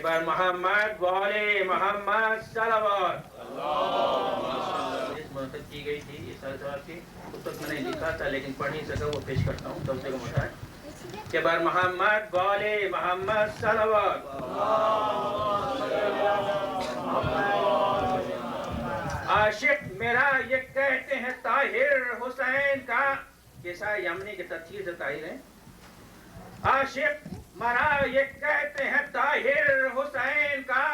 بر محمد وآل محمد صلوات. اس منعقد کی گئی تھی اس سال کی اس وقت میں نے لکھا تھا لیکن پڑھ نہیں سکا, وہ پیش کرتا ہوں کم سے کم ہوتا ہے کہ بر محمد وآل محمد صلوات. عاشق میرا یہ کہتے ہیں طاہر حسین کا, کیسا یمنی کے تفسیر سے طاہر ہے. عاشق مرا یہ کہتے ہیں طاہر حسین کا,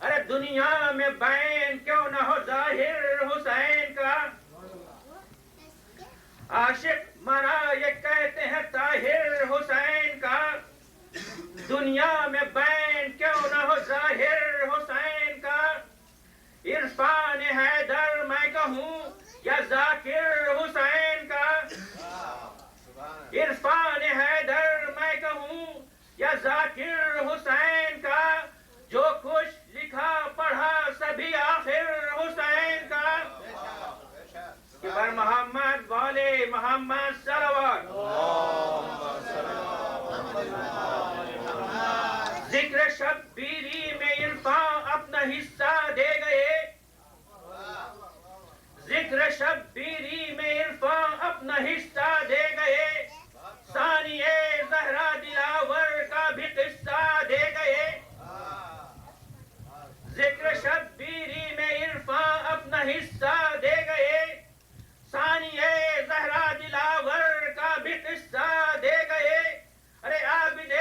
ارے دنیا میں بین کیوں نہ ہو ظاہر حسین کا. عاشق مرا یہ کہتے ہیں طاہر حسین کا, دنیا میں بین کیوں نہ ہو ظاہر حسین کا. عرفان حیدر میں کہوں یا ذاکر حسین کا, عرفان حیدر میں کہوں یا ذاکر حسین کا, جو کچھ لکھا پڑھا سبھی آخر حسین کا. کہ بر محمد والے محمد صلوات. ذکر شبیری میں عرفان اپنا حصہ دے گئے, ذکر شبیری میں عرفان اپنا حصہ دے گئے, ثانیہ زہرا دلاور کا بھی قصہ دے گئے. ذکر شبیری میں عرفان اپنا حصہ دے گئے, ثانیہ زہرا دلاور کا بھی قصہ دے گئے. ارے عابد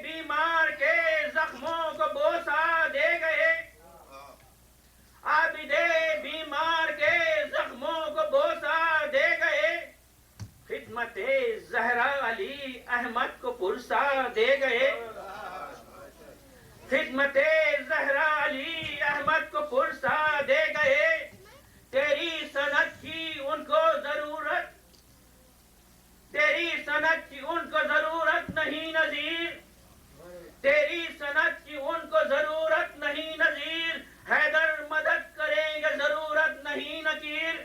بیمار کے زخموں کو بوسہ دے گئے, عابد بیمار کے زخموں کو بوسہ دے گئے. خدمت زہرا علی احمد کو پرسہ دے گئے, خدمت زہرا علی احمد کو پرسہ دے گئے. تیری سند کی ان کو ضرورت, تیری سند کی ان کو ضرورت نہیں نذیر, تیری سند کی ان کو ضرورت نہیں نذیر. حیدر مدد کریں گے ضرورت نہیں نکیر.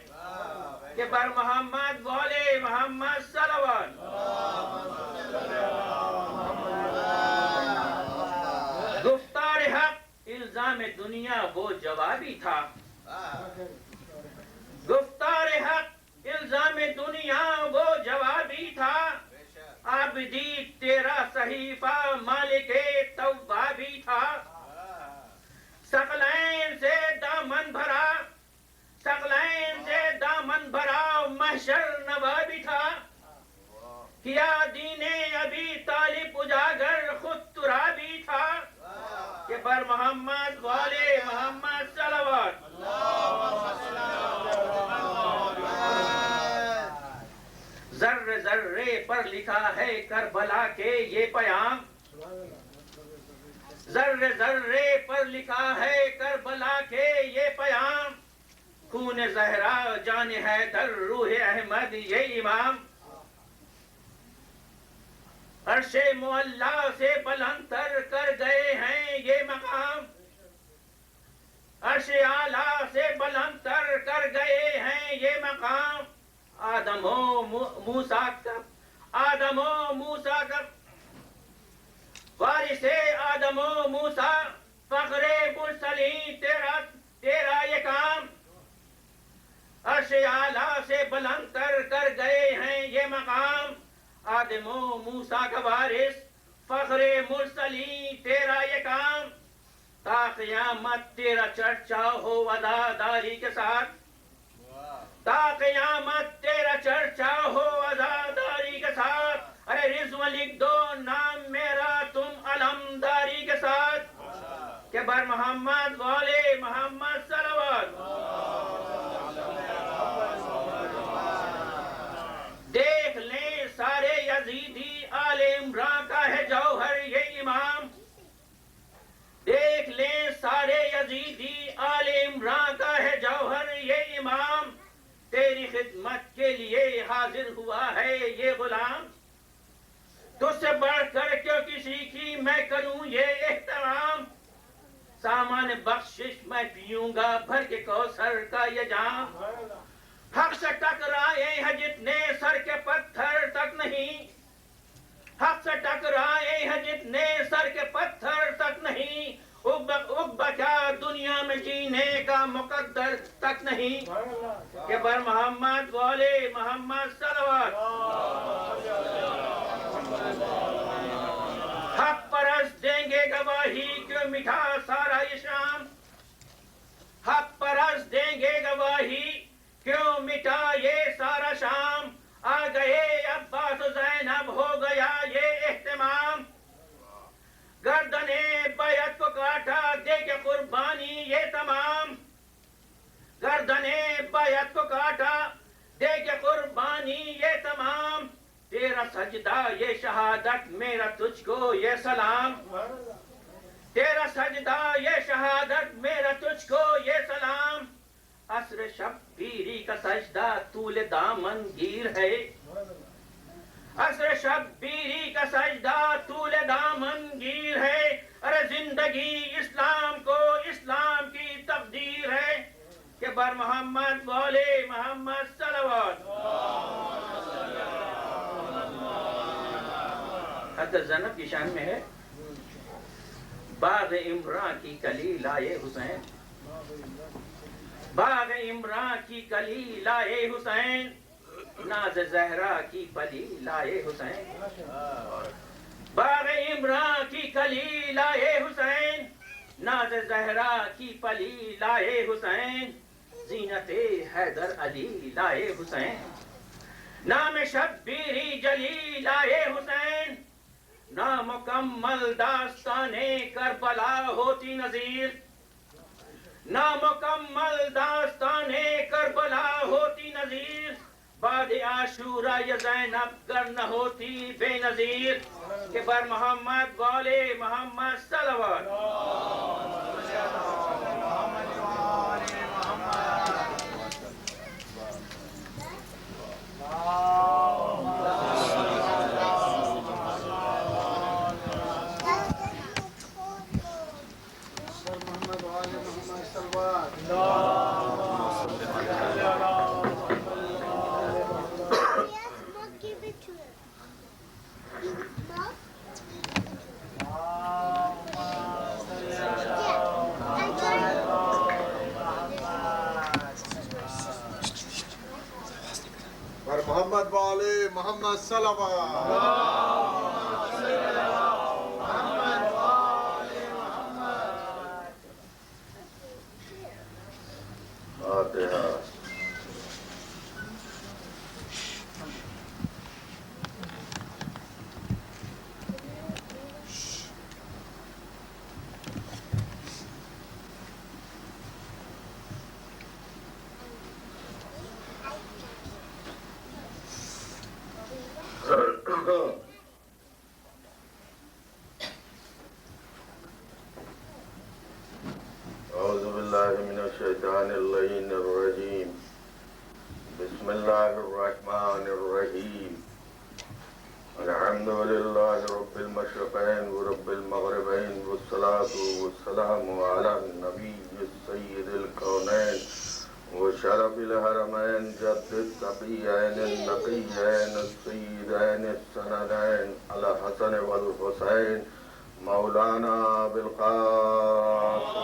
کہ بر محمد والے محمد صلوات. گفتار حق الزام دنیا وہ جوابی تھا, گفتار حق الزام دنیا وہ جوابی تھا. عابدی تیرا صحیفہ مالک توابی تھا. ثقلین سے دامن بھرا, ثقلین سے دامن بھرا محشر نوابی تھا. کیا دین ابھی طالب اجاگر خود ترابی تھا. کہ بر محمد والے محمد صلوات. ذرے ذرے پر لکھا ہے کربلا کے یہ پیام, ذرے ذرے پر لکھا ہے کربلا کے یہ پیام. خون زہرا جان حیدر روح احمد یہ امام. عرش معلا سے بلند تر کر گئے ہیں یہ مقام, عرش اعلیٰ سے بلند تر کر گئے ہیں یہ مقام. آدم و موسیٰ کا, آدم و موسیٰ کا وارث آدم و موسیٰ, فخر مرسلین تیرا یہ کام. عرش اعلیٰ سے بلند تر کر گئے ہیں یہ مقام. آدم و موسیٰ کا وارث فخر مرسلین تیرا یہ کام. تا قیامت تیرا چرچا ہو عزاداری کے ساتھ, تا قیامت تیرا چرچا ہو عزاداری کے ساتھ. ارے رضوان لکھ دو نام میرا تم علمداری کے ساتھ. کہ بر محمد والے محمد صلوات. دیکھ لیں سارے یزیدی آل عمران کا ہے جوہر یہ امام. دیکھ لیں سارے یزیدی آل عمران کا ہے جوہر یہ امام. تیری خدمت کے لیے حاضر ہوا ہے یہ غلام. تجھ سے بڑھ کر کیوں کسی کی میں کروں یہ احترام. سامان بخشش میں پیوں گا بھر کے کوثر کا یہ جام. حق سے ٹکرائے ہیں جتنے سر کے پتھر تک نہیں, حق سے ٹکرائے ہیں جتنے سر کے پتھر تک نہیں. نہیں کہ بر محمد والے محمد صلوات. حق پرست دیں گے گواہی کیوں مٹھا سارا یہ شام. حق پرست دیں گے گواہی کیوں مٹا یہ سارا شام. آ گئے عباس و زینب ہو گیا یہ اہتمام. گردنے بیعت کو کاٹا دے کے قربانی یہ تمام. گردنے بیعت کو کاٹا دے کے قربانی یہ تمام. تیرا سجدہ یہ شہادت میرا تجھ کو یہ سلام. تیرا سجدہ یہ شہادت میرا تجھ کو یہ سلام. عصر شبیری کا سجدہ طول دامن گیر ہے. عصر شبیری کا سجدہ طول دامن گیر ہے. ارے زندگی اسلام کو اسلام کی تقدیر ہے کہ بر محمد والے محمد صلوات. حضرت زینب کی شان میں ہے باغ عمران کی کلی لائے حسین. باغ عمران کی کلی لائے حسین. ناز زہرا کی پلی لائے حسین. باغ عمران کی کلی لائے حسین. ناز زہرا کی پلی لائے حسین. زینت حیدر علی لائے حسین. نام شبیری جلی لائے حسین. نامکمل داستان کربلا ہوتی نظیر. نامکمل داستان کربلا ہوتی نظیر. بعد عاشورہ یہ زینب گر نہ ہوتی بے نظیر کہ بر محمد والے محمد صلوات. محمد والے محمد صلوات. أعوذ بالله من الشيطان اللعين الرجيم. بسم الله الرحمن الرحيم. الحمد لله رب المشرقين ورب المغربين والصلاة والسلام على النبي السيد الكونين وشرف الحرمين جد التقيين النقيين السيدين السندين الحسن والحسين مولانا بالقاسم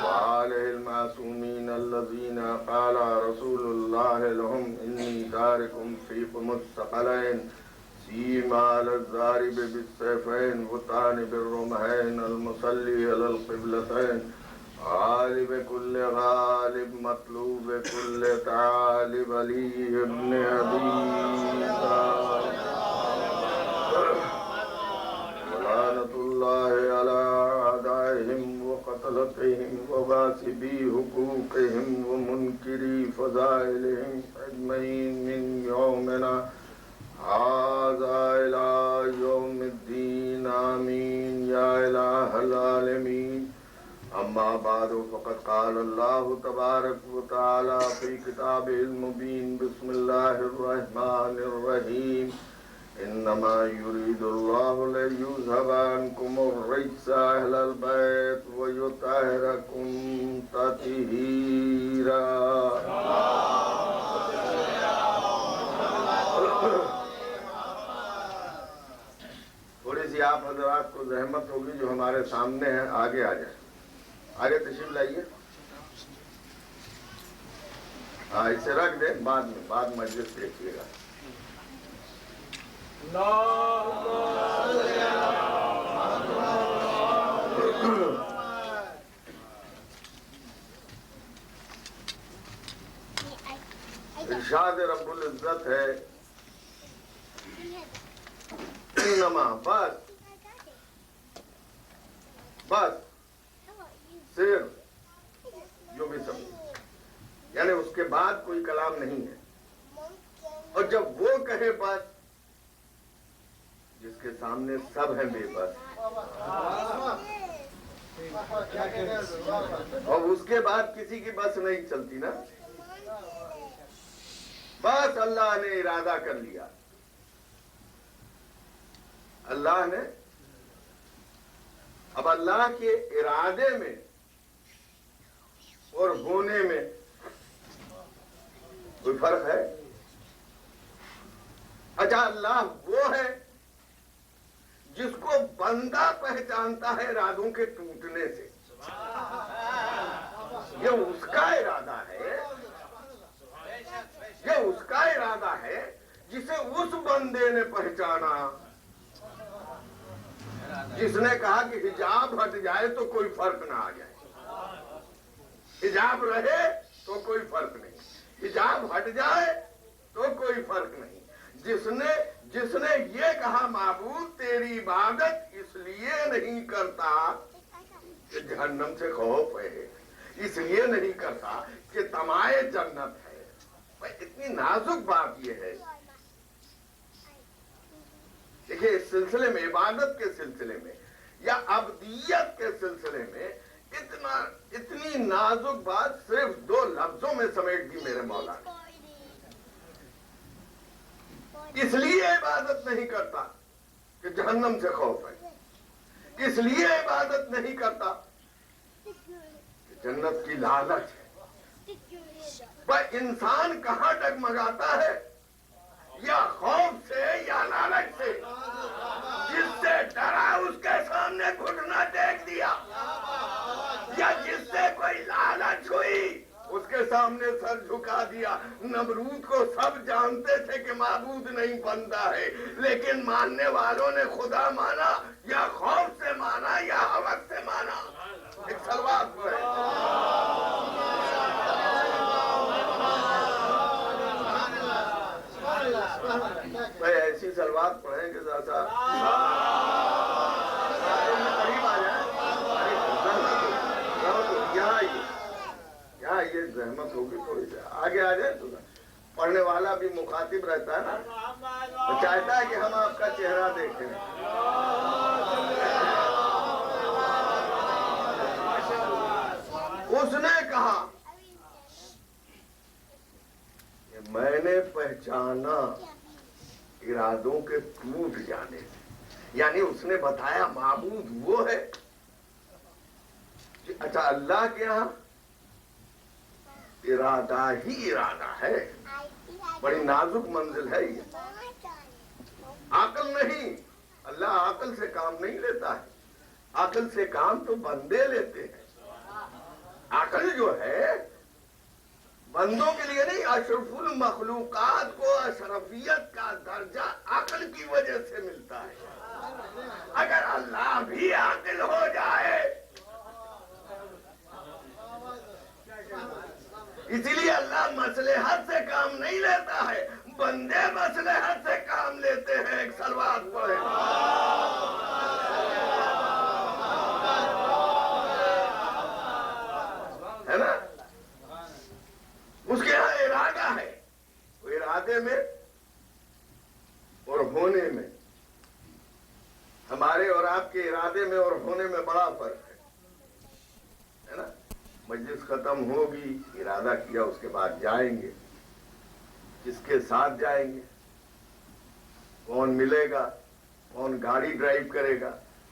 وآله المعصومين الذين قال رسول الله لهم إني تارك فيكم الثقلين سيما للضارب بالسيفين وطانب الرمحين المصلي على القبلتين غالب كل غالب مطلوب كل طالب علي ابن أبي طالب ولعنة الله على أعدائهم وقتلتهم وغاصبي حقوقهم ومنكري فضائلهم أجمعين من يومنا هذا إلى يوم الدين آمين يا إله العالمين. أما بعد فقد قال الله تبارك وتعالى في كتابه المبين بسم الله الرحمن الرحيم إنما يريد الله ليذهب عنكم الرجس أهل البيت ويطهركم تطهيرا. تھوڑی سی ابھی آپ حضرات کو زحمت ہوگی جو ہمارے سامنے ہیں آگے آ جائیں, آگے تشریف لائیے. ہاں اسے رکھ دیں, بعد مجلس دیکھیے گا. ارشاد رب العزت ہے انما, بس صرف جو بھی سمجھ, یعنی اس کے بعد کوئی کلام نہیں ہے. اور جب وہ کہے بس, جس کے سامنے سب ہیں بے بس, اور اس کے بعد کسی کی بس نہیں چلتی نا. بس اللہ نے ارادہ کر لیا, اللہ نے. اب اللہ کے ارادے میں اور ہونے میں کوئی فرق ہے؟ اچھا, اللہ وہ ہے جس کو بندہ پہچانتا ہے ارادوں کے ٹوٹنے سے. یہ اس کا ارادہ ہے, یہ اس کا ارادہ ہے جسے اس بندے نے پہچانا جس نے کہا کہ حجاب ہٹ جائے تو کوئی فرق نہ آ جائے, حجاب رہے تو کوئی فرق نہیں, حجاب ہٹ جائے تو کوئی فرق نہیں. جس نے یہ کہا معبود تیری عبادت اس لیے نہیں کرتا کہ جہنم سے خوف ہے, اس لیے نہیں کرتا کہ تمائے جنت ہے. اتنی نازک بات یہ ہے. دیکھیے اس سلسلے میں, عبادت کے سلسلے میں یا ابدیت کے سلسلے میں اتنی نازک بات صرف 2 لفظوں میں سمیٹ دی میرے مولا نے. اس لیے عبادت نہیں کرتا کہ جہنم سے خوف ہے, اس لیے عبادت نہیں کرتا کہ جنت کی لالچ ہے. بھائی انسان کہاں ڈگمگاتا ہے, یا خوف سے یا لالچ سے. جس سے ڈرا اس کے سامنے گھٹنا ٹیک دیا, یا جس سے کوئی لالچ ہوئی اس کے سامنے سر جھکا دیا. نمرود کو سب جانتے تھے کہ معبود نہیں بنتا ہے, لیکن ماننے والوں نے خدا مانا, یا خوف سے مانا یا ہوس سے مانا. ایک سلوات پڑھیں. بھائی ایسی سلوات پڑھیں کہ ذرا قریب آ جائیں. یہاں یہ زحمت ہوگی تھوڑی سی, آگے آ جائیں. تو پڑھنے والا بھی مخاطب رہتا ہے نا, تو چاہتا ہے کہ ہم آپ کا چہرہ دیکھیں. اس نے کہا کہ میں نے پہچانا ارادوں کے ٹوٹ جانے سے. یعنی اس نے بتایا معبود وہ ہے. اچھا, اللہ کے یہاں ارادہ ہی ارادہ ہے. بڑی نازک منزل ہے یہ. عقل نہیں, اللہ عقل سے کام نہیں لیتا ہے. عقل سے کام تو بندے لیتے ہیں. عقل جو ہے بندوں کے لیے نہیں. اشرف المخلوقات کو اشرفیت کا درجہ عقل کی وجہ سے ملتا ہے. اگر اللہ بھی عاقل ہو جائے, اسی لیے اللہ مصلحت سے کام نہیں لیتا ہے, بندے مصلحت سے کام لیتے ہیں. ایک سلوات پڑھیں. ہے نا, اس کے یہاں ارادہ ہے. وہ ارادے میں اور ہونے میں, ہمارے اور آپ کے ارادے میں اور ہونے میں بڑا فرق ہے نا. مجلس ختم ہوگی, ارادہ کیا, اس کے بعد جائیں گے. کس کے ساتھ جائیں گے, کون ملے گا, کون گاڑی ڈرائیو کرے گا,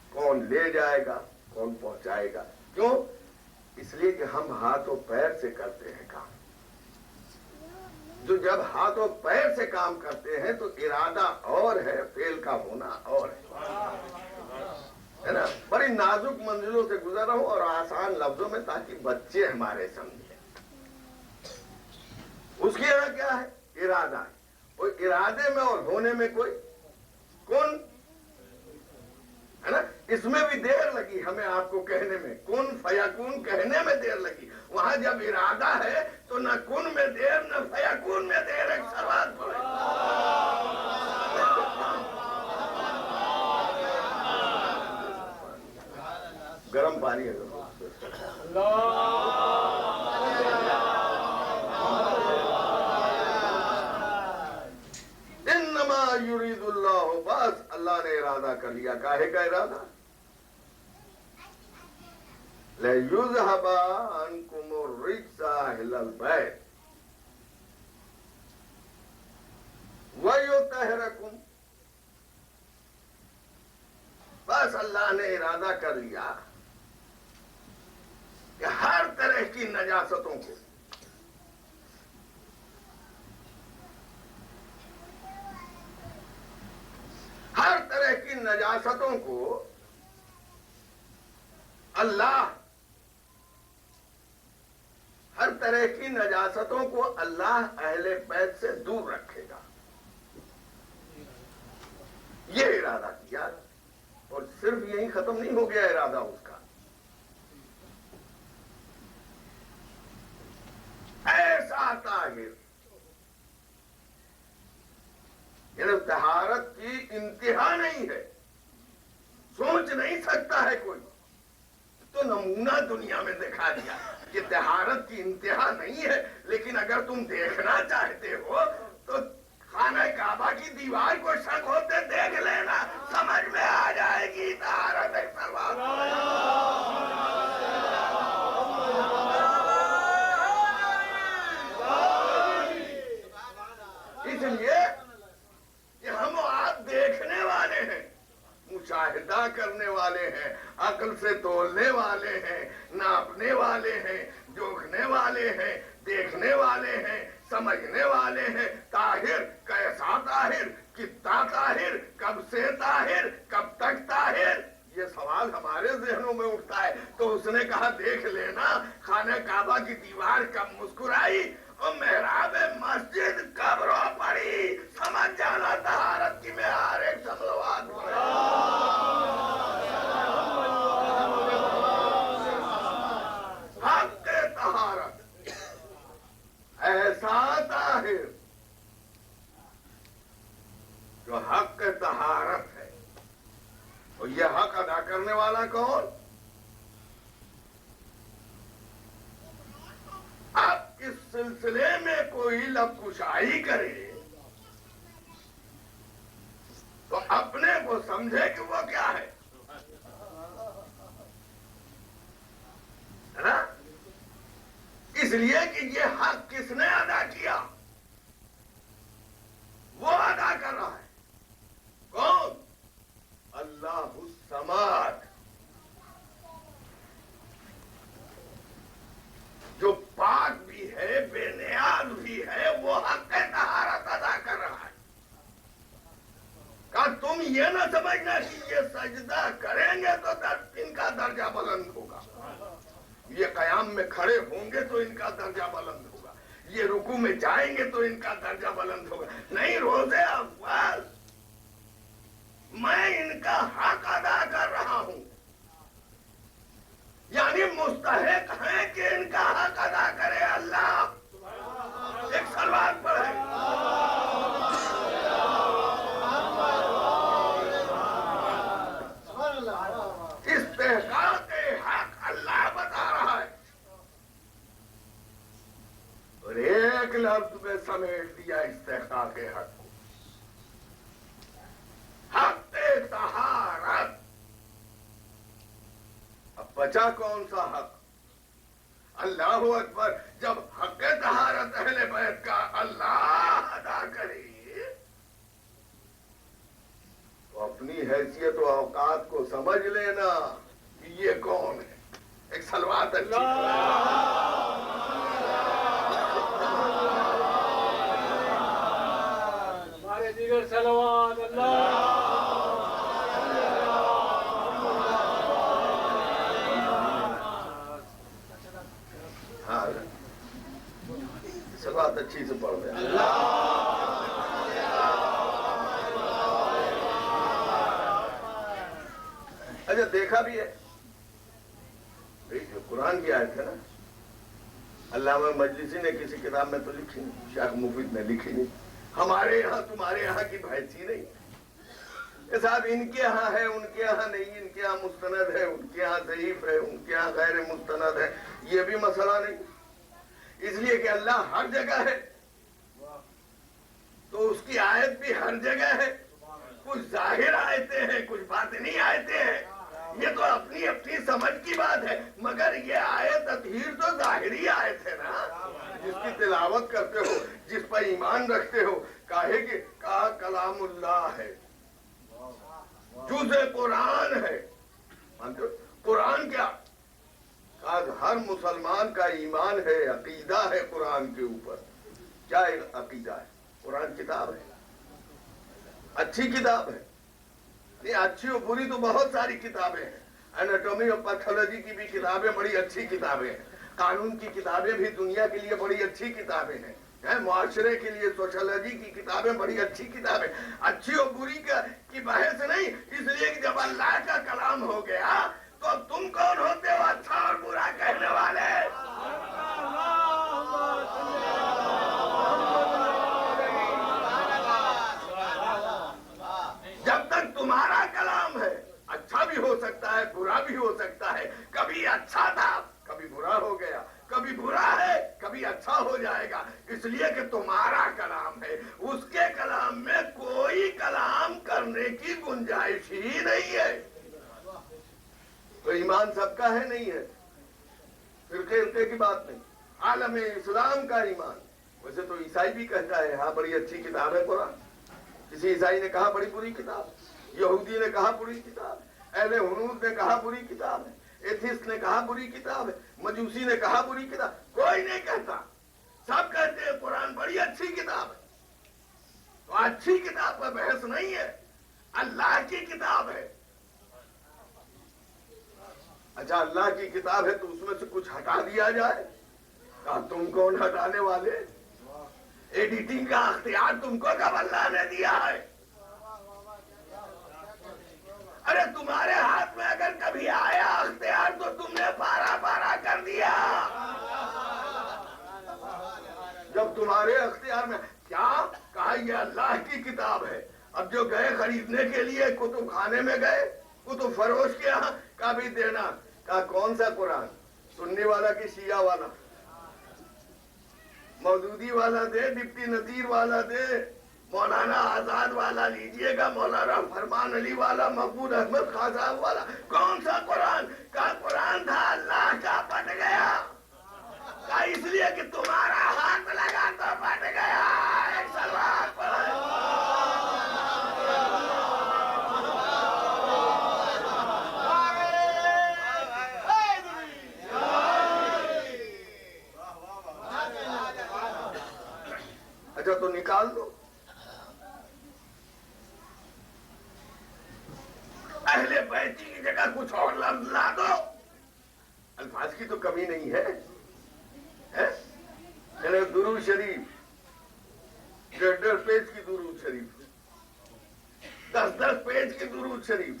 کون لے جائے گا, کون پہنچائے گا. کیوں؟ اس لیے کہ ہم ہاتھ و پیر سے کرتے ہیں کام. جو جب ہاتھ و پیر سے کام کرتے ہیں تو ارادہ اور ہے, فعل کا ہونا اور ہے. ہے نا, بڑی نازک منزلوں سے گزر رہا ہوں اور آسان لفظوں میں, تاکہ بچے ہمارے سمجھیں. اس کے یہاں کیا ہے؟ ارادہ ہے. اور ارادے میں اور ہونے میں کوئی کون ہے نا, اس میں بھی دیر لگی ہمیں آپ کو کہنے میں, کن فیکون کہنے میں دیر لگی. وہاں جب ارادہ ہے تو نہ کن میں دیر نہ فیکون میں دیر. ایک سوال پڑے, گرم پانی ہے. انما یرید اللہ, بس اللہ نے ارادہ کر لیا. کاہے کا ارادہ؟ لَيُذْهَبَ عَنْكُمُ الرِّجْسَ أَهْلَ الْبَيْتِ وَيُطَهِّرَكُمْ. بس اللہ نے ارادہ کر لیا کہ ہر طرح کی نجاستوں کو, ہر طرح کی نجاستوں کو اللہ, ہر طرح کی نجاستوں کو اللہ اہل بیت سے دور رکھے گا. یہ ارادہ کیا, اور صرف یہی ختم نہیں ہو گیا ارادہ اس کا. ایسا طاہر, یعنی طہارت کی انتہا نہیں ہے, سوچ نہیں سکتا ہے کوئی. تو نمونہ دنیا میں دکھا دیا کہ طہارت کی انتہا نہیں ہے. لیکن اگر تم دیکھنا چاہتے ہو تو خانہ کعبہ کی دیوار کو شک ہوتے دیکھ لینا, سمجھ میں آ جائے گی طہارت ایک سوال. اس لیے کہ ہم آپ دیکھنے والے ہیں, مشاہدہ کرنے والے ہیں, عقل سے تولنے والے ہیں, ناپنے والے ہیں, جوکھنے والے ہیں, دیکھنے والے ہیں, سمجھنے والے ہیں. طاہر, کیسا طاہر, کتنا طاہر, کب سے طاہر, کب تک طاہر, یہ سوال ہمارے ذہنوں میں اٹھتا ہے. تو اس نے کہا دیکھ لینا خانہ کعبہ کی دیوار کب مسکرائی اور محراب مسجد کب رو پڑی, سمجھ جانا طہارت کی معیار ایک صلوات حق طہارت. ایسا طاہر جو حق طہارت ہے. اور یہ حق ادا کرنے والا کون؟ اب اس سلسلے میں کوئی لب کشائی کرے تو اپنے کو سمجھے کہ وہ کیا ہے نا. اس لیے کہ یہ حق کس نے ادا کیا, وہ ادا کر رہا ہے. کون؟ اللہ الصمد, جو پاک بھی ہے, بے نیاز بھی ہے, وہ حق طہارت ادا کر رہا ہے. کہا تم یہ نہ سمجھنا کہ یہ سجدہ کریں گے تو ان کا درجہ بلند ہوگا, یہ قیام میں کھڑے ہوں گے تو ان کا درجہ بلند ہوگا, یہ رکوع میں جائیں گے تو ان کا درجہ بلند ہوگا. نہیں, روزے اول میں ان کا حق ادا کر رہا ہوں, یعنی مستحق ہیں کہ ان کا حق ادا کرے اللہ. ایک صلوات پڑھے. استحقاق حق اللہ بتا رہا ہے, اور ایک لفظ میں سمیٹ دیا استحقاق حق کو, حق طہارت. اب بچا کون سا حق؟ اللہ اکبر. جب حق طہارت اہل بیت کا اللہ ادا کرے تو اپنی حیثیت و اوقات کو سمجھ لینا کہ یہ کون ہے. ایک صلوات اچھی ہمارے دیگر صلوات اللہ اچھی سے پڑھ دیں. اچھا دیکھا بھی ہے جو قرآن کی آیت ہے نا، علامہ مجلسی نے کسی کتاب میں تو لکھی نہیں، شیخ مفید نے لکھی نہیں. ہمارے یہاں تمہارے یہاں کی بحث ہی نہیں. صاحب ان کے یہاں ہے، ان کے یہاں نہیں، ان کے یہاں مستند ہے، ان کے یہاں ضعیف ہے، ان کے یہاں غیر مستند ہے، یہ بھی مسئلہ نہیں. اس لیے کہ اللہ ہر جگہ ہے تو اس کی آیت بھی ہر جگہ ہے. کچھ ظاہر آیتیں ہیں، کچھ باطنی آیتیں ہیں، یہ تو اپنی اپنی سمجھ کی بات ہے. مگر یہ آیت تطہیر تو ظاہری آیت ہے نا، جس کی تلاوت کرتے ہو، جس پر ایمان رکھتے ہو. کاہے کہ کہا کلام اللہ ہے، جز قرآن ہے. مانتے ہو قرآن کیا؟ آج ہر مسلمان کا ایمان ہے، عقیدہ ہے قرآن کے اوپر. کیا عقیدہ ہے؟ قرآن کتاب ہے، اچھی کتاب ہے. نہیں اچھی اور بری تو بہت ساری کتابیں ہیں. ایناٹومی اور پیتھولوجی کی بھی کتابیں بڑی اچھی کتابیں ہیں. قانون کی کتابیں بھی دنیا کے لیے بڑی اچھی کتابیں ہیں. معاشرے کے لیے سوشالوجی کی کتابیں بڑی اچھی کتابیں. اچھی اور بری کی بحث نہیں. اس لیے کہ جب اللہ کا کلام ہو گیا تو تم کون ہوتے ہو اچھا اور برا کہنے والے؟ جب تک تمہارا کلام ہے اچھا بھی ہو سکتا ہے، برا بھی ہو سکتا ہے. کبھی اچھا تھا، کبھی برا ہو گیا، کبھی برا ہے، کبھی اچھا ہو جائے گا. اس لیے کہ تمہارا کلام ہے، اس کے کلام میں کوئی کلام کرنے کی گنجائش ہی نہیں ہے. تو ایمان سب کا ہے نہیں ہے، فرقے کی بات نہیں. عالم اسلام کا ایمان. ویسے تو عیسائی بھی کہتا ہے ہاں بڑی اچھی کتاب ہے قرآن. کسی عیسائی نے کہا بڑی بری کتاب، یہودی نے کہا بری کتاب، اہل ہنود نے کہا بری کتاب ہے، ایتھسٹ نے کہا بری کتاب ہے، مجوسی نے کہا بری کتاب. کوئی نہیں کہتا، سب کہتے ہیں قرآن بڑی اچھی کتاب ہے. تو اچھی کتاب پر بحث نہیں ہے، اللہ کی کتاب ہے. اچھا اللہ کی کتاب ہے تو اس میں سے کچھ ہٹا دیا جائے؟ کہا تم کون ہٹانے والے؟ ایڈیٹنگ کا اختیار تم کو کب اللہ نے دیا ہے؟ ارے تمہارے ہاتھ میں اگر کبھی آیا اختیار تو تم نے پارا پارا کر دیا. جب تمہارے اختیار میں کیا کہا یہ اللہ کی کتاب ہے. اب جو گئے خریدنے کے لیے کتب خانے میں گئے، کتب فروش کے یہاں کا بھی دینا. کہا کون سا قرآن؟ سنی والا کہ شیعہ والا؟ مودودی والا دے، ڈپٹی نذیر والا دے، مولانا آزاد والا لیجئے گا، مولانا فرمان علی والا، محمود احمد خان صاحب والا. کون سا قرآن؟ کا قرآن تھا اللہ کا، پٹ گیا. کا اس لیے کہ تمہارا ہاتھ لگا تو پٹ گیا. ایک سلوات پڑھو. اچھا تو نکال دو. اہل بیتی کی جگہ کچھ اور لفظ لا دو. الفاظ کی تو کمی نہیں ہے. درود شریف 1.5 پیج کی درود شریف، 10 پیج کی درود شریف.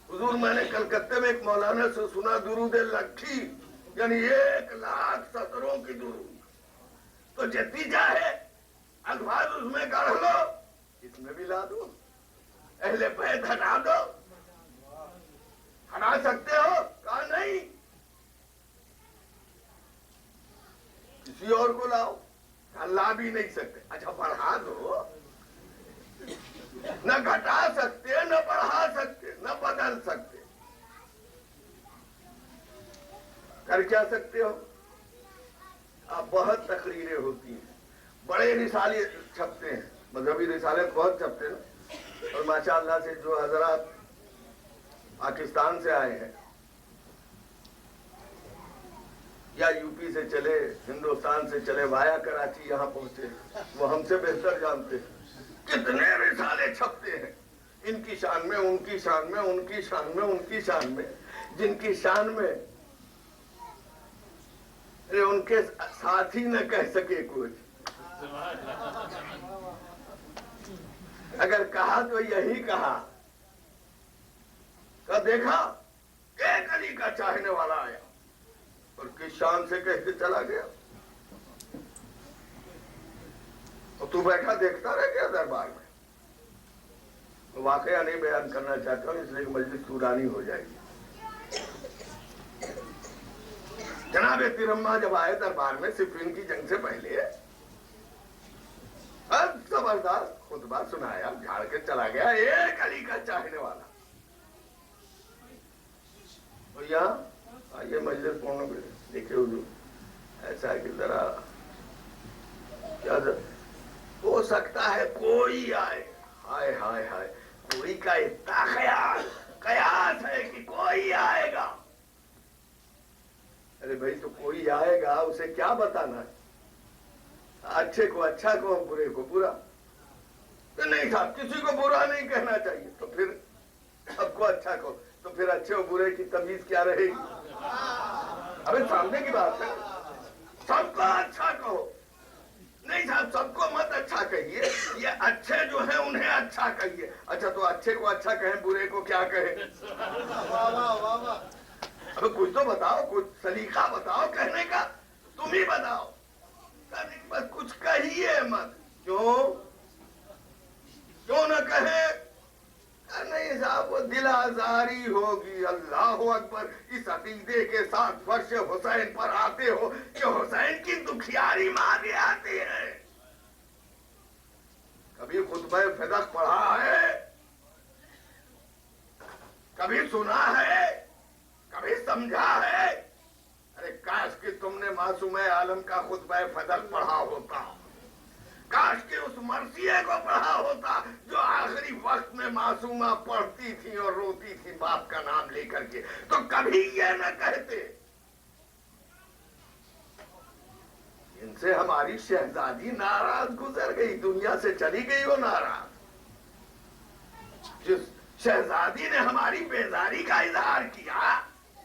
حضور میں نے کلکتے میں ایک مولانا سے سنا درود لکھی، یعنی 1,00,000 سطروں کی درود. تو جتنی چاہے الفاظ اس میں گڑھ لو، اس میں بھی لا دو. اہل بیت ہٹا دو. ہٹا سکتے ہو؟ کہا نہیں، کسی اور کو لاؤ. لا بھی نہیں سکتے. اچھا بڑھا دو. نہ گھٹا سکتے، نہ بڑھا سکتے، نہ بدل سکتے. کر کیا سکتے ہو؟ اب بہت تقریریں ہوتی ہیں، بڑے رسالے چھپتے ہیں، مذہبی رسالے بہت چھپتے ہیں. اور ماشاءاللہ سے جو حضرات پاکستان سے آئے ہیں یا یو پی سے چلے، ہندوستان سے چلے، وایا کراچی یہاں پہنچے، وہ ہم سے بہتر جانتے ہیں کتنے رسالے چھپتے ہیں ان کی شان میں، ان کی شان میں، ان کی شان میں، ان کی شان میں، جن کی شان میں ان کے ساتھی نہ کہہ سکے کچھ. اگر کہا تو یہی کہا کہ دیکھا ایک علی کا چاہنے والا آیا اور کس شان سے کہہ کے چلا گیا، اور تو بیٹھا دیکھتا رہ گیا دربار میں۔ واقعہ نہیں بیان کرنا چاہتا ہوں اس لیے کہ مجلس پرانی ہو جائے گی۔ جناب ترما جب آئے دربار میں صفین کی جنگ سے پہلے، زبردست خطبہ سنایا، جھاڑ کے چلا گیا ایک علی کا چاہنے والا۔ بھیا آئیے مجلس پڑھنے میں، دیکھے حضور ایسا ہے کہ ذرا کیا ہو سکتا ہے کوئی آئے، ہائے ہائے ہائے، کوئی کا اتنا خیال قیاس ہے کہ کوئی آئے گا۔ ارے بھائی تو کوئی آئے گا اسے کیا بتانا ہے؟ اچھے کو اچھا کہو، برے کو برا۔ تو نہیں صاحب کسی کو برا نہیں کہنا چاہیے، تو پھر سب کو اچھا کہو، تو پھر اچھے اور برے کی تمیز کیا رہے گی؟ ابھی سامنے کی بات ہے، سب کو اچھا کہو۔ نہیں صاحب سب کو مت اچھا کہیے، یہ اچھے جو ہیں انہیں اچھا کہیے۔ اچھا تو اچھے کو اچھا کہیں، برے کو کیا کہیں؟ اب کچھ تو بتاؤ، کچھ سلیقہ بتاؤ کہنے کا، تم ہی بتاؤ۔ بس کچھ کہیے مت، کیوں نہ کہے؟ نہیں صاحب وہ دل آزاری ہوگی۔ اللہ اکبر، اس عقیدے کے ساتھ فرش حسین پر آتے ہو کہ حسین کی دکھیاری مانگے آتے ہیں۔ کبھی خطبہ فدق پڑھا ہے؟ کبھی سنا ہے؟ کبھی سمجھا ہے؟ ارے کاش کہ تم نے معصوم عالم کا خطبہ فدق پڑھا ہوتا، کاش کہ اس مرثیے کو پڑھا ہوتا جو آخری وقت میں معصومہ پڑھتی تھی اور روتی تھی باپ کا نام لے کر کے، تو کبھی یہ نہ کہتے۔ ان سے ہماری شہزادی ناراض گزر گئی، دنیا سے چلی گئی وہ ناراض۔ جس شہزادی نے ہماری بیزاری کا اظہار کیا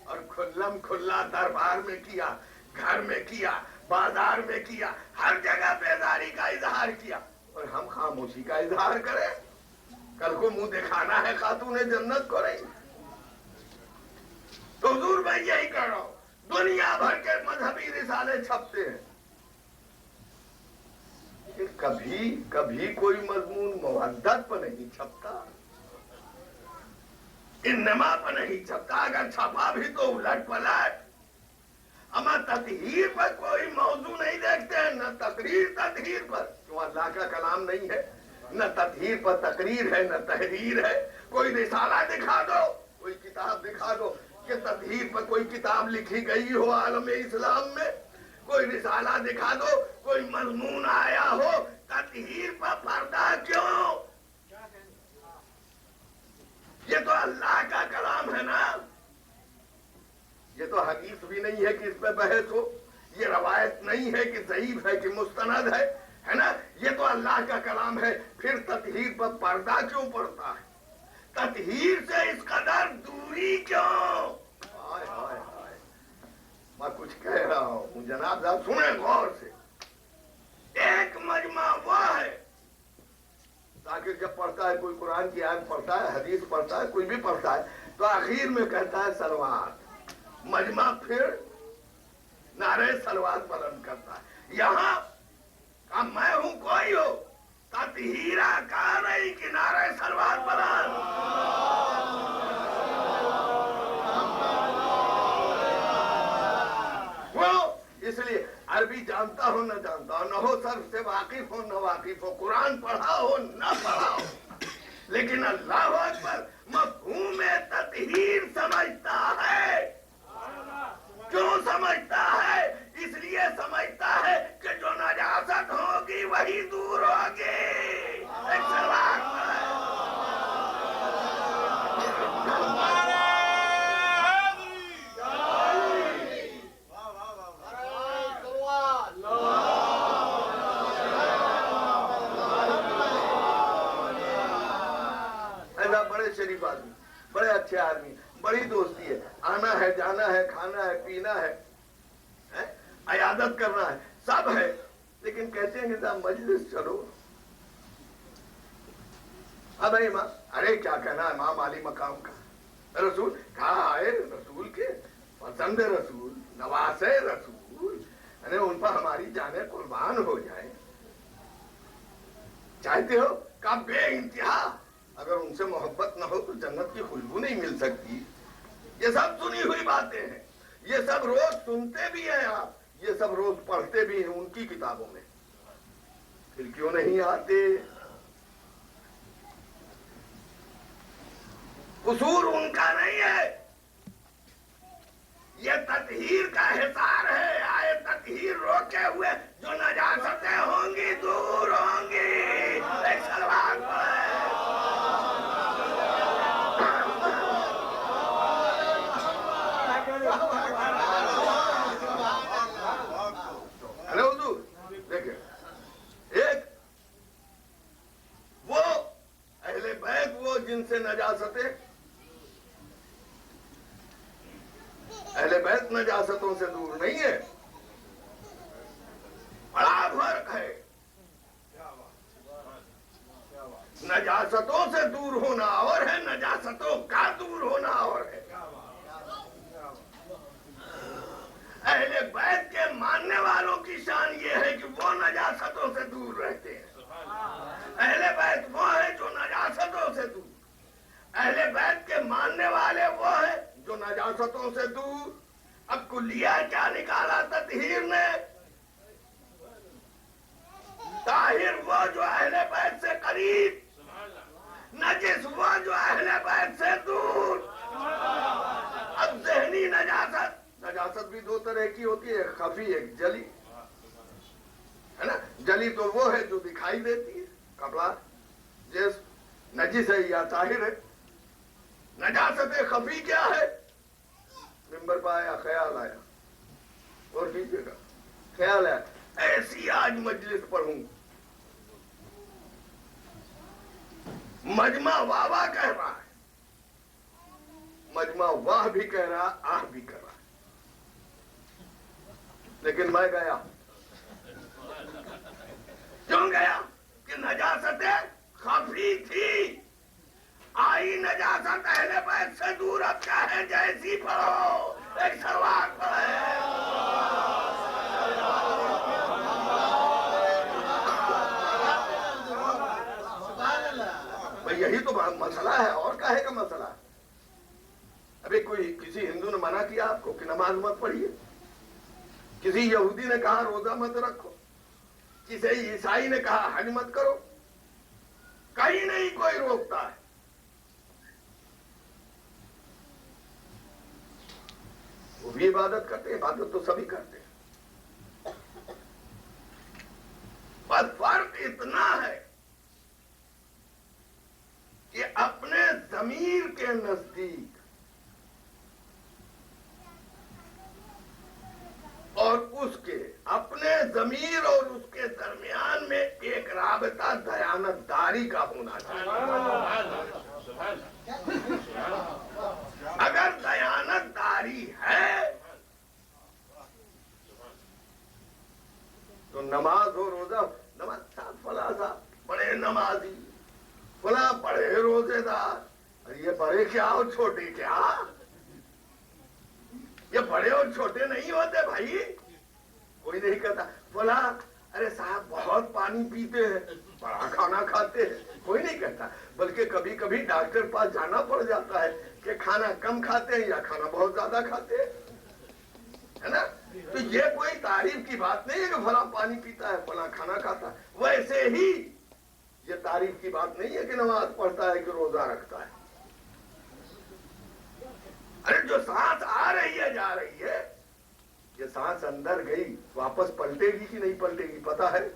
اور کھلم کھلا دربار میں کیا، گھر میں کیا، بازار میں کیا، ہر جگہ بیزاری کا اظہار کیا، اور ہم خاموشی کا اظہار کریں؟ کل کو منہ دکھانا ہے خاتون جنت کو نہیں؟ تو حضور میں یہی کہہ رہا ہوں، دنیا بھر کے مذہبی رسالے چھپتے ہیں، کبھی کوئی مضمون محدت پر نہیں چھپتا، انما پر نہیں چھپتا۔ اگر چھپا بھی تو الٹ پلٹ۔ اما تطہیر پر کوئی موضوع نہیں دیکھتے ہیں، نہ تقریر تطہیر پر، کیوں اللہ کا کلام نہیں ہے؟ نہ تطہیر پر تقریر ہے، نہ تحریر ہے۔ کوئی رسالہ دکھا دو، کوئی کتاب دکھا دو کہ تطہیر پر کوئی کتاب لکھی گئی ہو عالم اسلام میں، کوئی رسالہ دکھا دو، کوئی مضمون آیا ہو تطہیر پر پردہ کیوں؟ یہ تو اللہ کا کلام ہے نا، یہ تو حدیث بھی نہیں ہے کہ اس پہ بحث ہو، یہ روایت نہیں ہے کہ ضعیف ہے کہ مستند ہے نا، یہ تو اللہ کا کلام ہے، پھر تطہیر پر پردہ کیوں پڑتا ہے؟ تطہیر سے اس قدر دوری کیوں؟ ہائے ہائے ہائے، میں کچھ کہہ رہا ہوں جناب صاحب سنیں غور سے۔ ایک مجمع وہ ہے تاکہ جب پڑھتا ہے کوئی قرآن کی آیت پڑھتا ہے، حدیث پڑھتا ہے، کوئی بھی پڑھتا ہے، تو آخر میں کہتا ہے صلوات، مجمع پھر نعرہ صلوات بلند کرتا ہے۔ یہاں کہ میں ہوں کوئی ہو، تطہیرہ کہا نہیں کہ نعرہ صلوات بلند۔ اس لیے عربی جانتا ہو نہ جانتا ہو، نہ ہو صرف سے واقف ہو نہ واقف ہو، قرآن پڑھا ہو نہ پڑھا ہو، لیکن اللہ اکبر مفہوم تطہیر سمجھتا ہے۔ کیوں سمجھتا ہے؟ اس لیے سمجھتا ہے کہ جو نجاست ہوگی وہی دور ہوگی۔ ایک سلوات پڑھیں۔ شریف آدمی، بڑے اچھے آدمی، بڑی دوستی ہے، آنا ہے جانا ہے، کھانا ہے پینا ہے، عیادت کرنا ہے، سب ہے، لیکن کہتے ہیں کہ صاحب مجلس چلو. اب ارے کیا کہنا امام علی مقام کا رسول کہاں آئے رسول کے پسند رسول نواز رسول ان پر ہماری جانیں قربان ہو جائے. چاہتے ہو کہ بے انتہا اگر ان سے محبت نہ ہو تو جنت کی خوشبو نہیں مل سکتی. یہ سب سنی ہوئی باتیں ہیں, یہ سب روز سنتے بھی ہیں آپ, یہ سب روز پڑھتے بھی ہیں ان کی کتابوں میں. پھر کیوں نہیں آتے؟ قصور ان کا نہیں ہے, یہ تطہیر کا حصار ہے. آئے تطہیر روکے ہوئے جو نجاستیں ہوں گی دور ہوں گی. ایک سلوات پڑھے. ارے حضور دیکھیں, ایک وہ اہل بیت وہ جن سے نجاستیں, اہل بیت نجاستوں سے دور نہیں ہے, بڑا فرق ہے. نجاستوں سے دور ہونا اور ہے, نجاستوں کا دور ہونا اور ہے. اہل بیت کے ماننے والوں کی شان یہ ہے کہ وہ نجاستوں سے دور رہتے ہیں. اہل بیت وہ ہے جو نجاستوں سے دور. اہل بیت کے ماننے والے وہ ہیں جو نجاستوں سے دور. اب کلیہ کیا نکالا تطہیر نے؟ طاہر وہ جو اہل بیت سے قریب, نجس وہ جو اہل بیت سے دور. اب ذہنی نجاست, نجاست بھی دو طرح کی ہوتی ہے, ایک خفی ایک جلی, ہے نا. جلی تو وہ ہے جو دکھائی دیتی ہے, کپڑا جس نجس ہے یا طاہر ہے. نجاست خفی کیا ہے؟ ممبر پہ آیا خیال آیا, اور کیجیے گا خیال آیا ایسی آج مجلس پڑھوں, مجمع واہ واہ کہہ رہا ہے, مجمع واہ بھی کہہ رہا آہ بھی کر رہا ہے, لیکن میں گیا. کیوں گیا؟ کہ نجاستیں خفی تھی. آئی نجاست اہل بیت سے دور, اب کیا ہے جیسی پڑھو. ایک سلوات پڑھے. بھئی یہی تو مسئلہ ہے, اور کاہے کا مسئلہ ہے؟ ابھی کوئی کسی ہندو نے منع کیا آپ کو کہ نماز مت پڑھیے؟ کسی یہودی نے کہا روزہ مت رکھو؟ کسی عیسائی نے کہا حج مت کرو؟ کہیں نہیں کوئی روکتا ہے. وہ بھی عبادت کرتے ہیں, عبادت تو سبھی کرتے ہیں. بس فرق اتنا ہے کہ اپنے ضمیر کے نزدیک اور اس کے اپنے ضمیر اور اس کے درمیان میں ایک رابطہ دیانت داری کا ہونا چاہیے. اگر دیانت داری ہے تو نماز ہو روزہ, نماز صاحب فلاں صاحب بڑے نمازی, فلاں بڑے روزے دار, یہ بڑے کیا اور چھوٹے کیا؟ یہ بڑے اور چھوٹے نہیں ہوتے بھائی. کوئی نہیں کہتا فلاں ارے صاحب بہت پانی پیتے ہیں, بڑا کھانا کھاتے ہیں, کوئی نہیں کہتا. بلکہ کبھی کبھی ڈاکٹر پاس جانا پڑ جاتا ہے کہ کھانا کم کھاتے ہیں یا کھانا بہت زیادہ کھاتے ہیں, ہے نا. تو یہ کوئی تعریف کی بات نہیں ہے کہ فلاں پانی پیتا ہے فلاں کھانا کھاتا ہے. ویسے ہی یہ تعریف کی بات نہیں ہے کہ نماز پڑھتا ہے کہ روزہ رکھتا ہے. ارے جو سانس آ رہی ہے جا رہی ہے, یہ سانس اندر گئی واپس پلٹے گی کہ نہیں پلٹے گی پتا ہے؟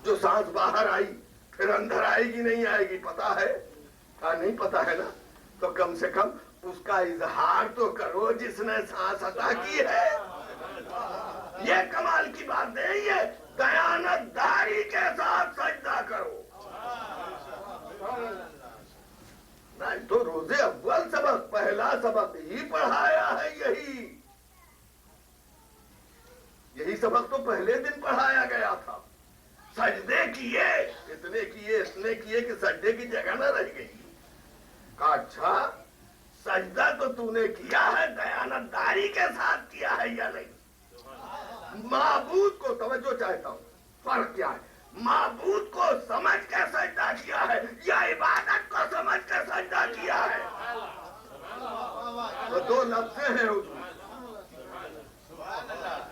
جو سانس باہر آئی پھر اندر آئے گی نہیں آئے گی پتا ہے؟ نہیں پتا ہے نا. تو کم سے کم اس کا اظہار تو کرو جس نے سانس عطا کی ہے. یہ کمال کی بات نہیں ہے. دیانت داری کے ساتھ سجدہ کرو. نہیں تو روزے اول سبق, پہلا سبق ہی پڑھایا ہے, یہی سب سبق تو پہلے دن پڑھایا گیا تھا. سجدے کیے, اتنے کیے کہ سجدے کی جگہ نہ رہ گئی. کہا اچھا سجدہ تو تو نے کیا ہے, دیانتداری کے ساتھ کیا ہے یا نہیں؟ معبود کو, توجہ چاہتا ہوں, فرق کیا ہے؟ معبود کو سمجھ کے سجدہ کیا ہے یا عبادت کو سمجھ کے سجدہ کیا ہے؟ وہ دو لفظ ہیں حضور.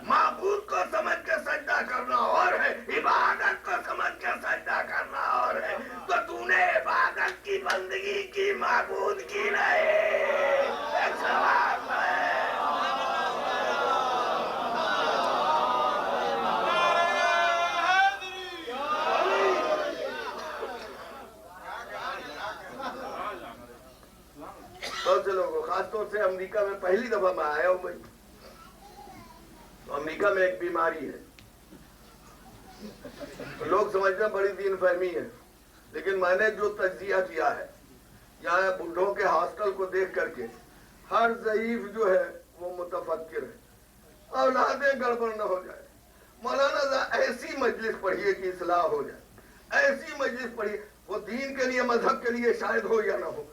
معبود کو سمجھ کے سجدہ کرنا اور ہے, عبادت کو سمجھ کے سجدہ کرنا اور ہے. تو نے عبادت کی بندگی کی, معبود کی نہیں. ایک سوال ہے. بہت سے لوگوں, خاص طور سے امریکہ میں پہلی دفعہ میں آیا ہوں بھائی, امریکہ میں ایک بیماری ہے, لوگ سمجھتے ہیں بڑی دین فہمی ہے, لیکن میں نے جو تجزیہ کیا ہے یہاں بوڑھوں کے ہاسٹل کو دیکھ کر کے, ہر ضعیف جو ہے وہ متفکر ہے, اولادیں گڑبڑ نہ ہو جائے. مولانا ایسی مجلس پڑھیے کہ اصلاح ہو جائے, ایسی مجلس پڑھیے, وہ دین کے لیے مذہب کے لیے شاید ہو یا نہ ہو,